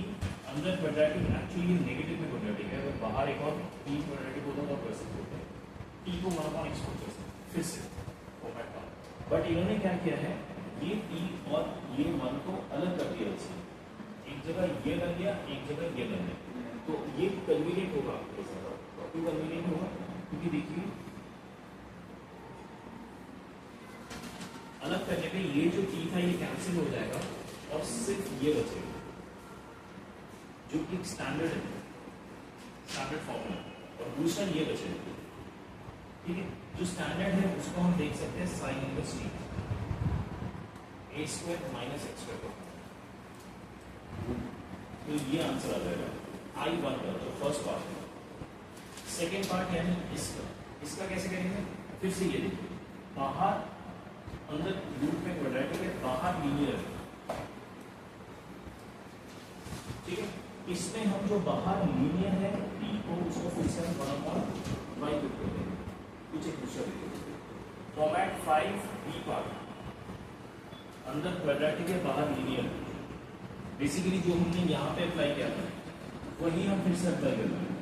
अंदर क्वाड्रेटिक एक्चुअली नेगेटिव में क्वाड्रेटिक है, अगर बाहर एक और t क्वाड्रेटिक होता तो कर सकते हैं, t को 1/x पुट कर सकते हैं फिर से फॉर्मेट का। बट इन्होंने क्या किया है, ये t और ये 1 को अलग कर दिया, इससे एक जगह ये बन गया, एक जगह ये बन गया, तो ये कन्वीनियंट होगा आपके साथ। क्यों कन्वीनियंट होगा? क्योंकि देखिए अलग करने पे ये जो t था ये कैंसिल हो जाएगा और सिर्फ ये बचेगा जो कि स्टैंडर्ड है, स्टैंडर्ड फॉर्मूला, और दूसरा ये बचेगा, ठीक है। जो स्टैंडर्ड है उसको हम देख सकते हैं sin inverse t a² - x², तो ये आंसर आ जाएगा I1 का, तो फर्स्ट पार्ट। सेकेंड पार्ट यानी इसका कैसे करेंगे? फिर से ये देखिए, बाहर अंदर रूट में क्वाड्रेटिक है, बाहर लीनियर है, ठीक है। इसमें हम जो बाहर लीनियर है t को उसको फिर से हम 1/y पुट कर देंगे। कुछ एक दूसरा देखिए, फॉर्मेट 5 b पार्ट, अंदर क्वाड्रेटिक है, बाहर लीनियर है। बेसिकली जो हमने यहाँ पे अप्लाई किया था वही हम फिर से अप्लाई कर रहे हैं।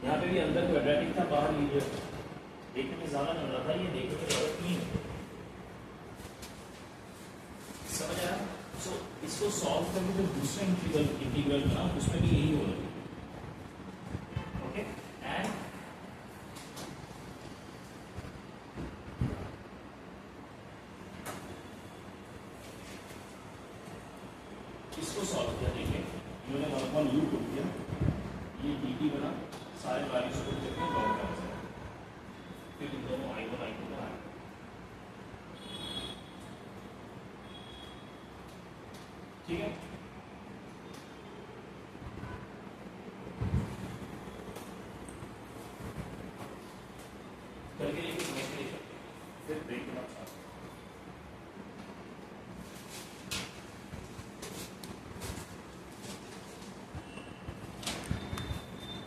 यहाँ पे भी अंदर क्वाड्रेटिक था, बाहर लीनियर था, देखने में ज्यादा लग रहा था, ये देखने में ज्यादा क्लीन है। समझ आया? सो इसको सॉल्व करके जो दूसरा इंटीग्रल ना उसमें भी यही हो रहा है। इसको सॉल्व किया, देखिए इन्होंने 1 अपॉन यू पुट किया, ये डी टी बना, सारे वैल्यूज पुट करके लॉग कर दिया, फिर इन दोनों I1 I2 को आया, ठीक है। करके देखिए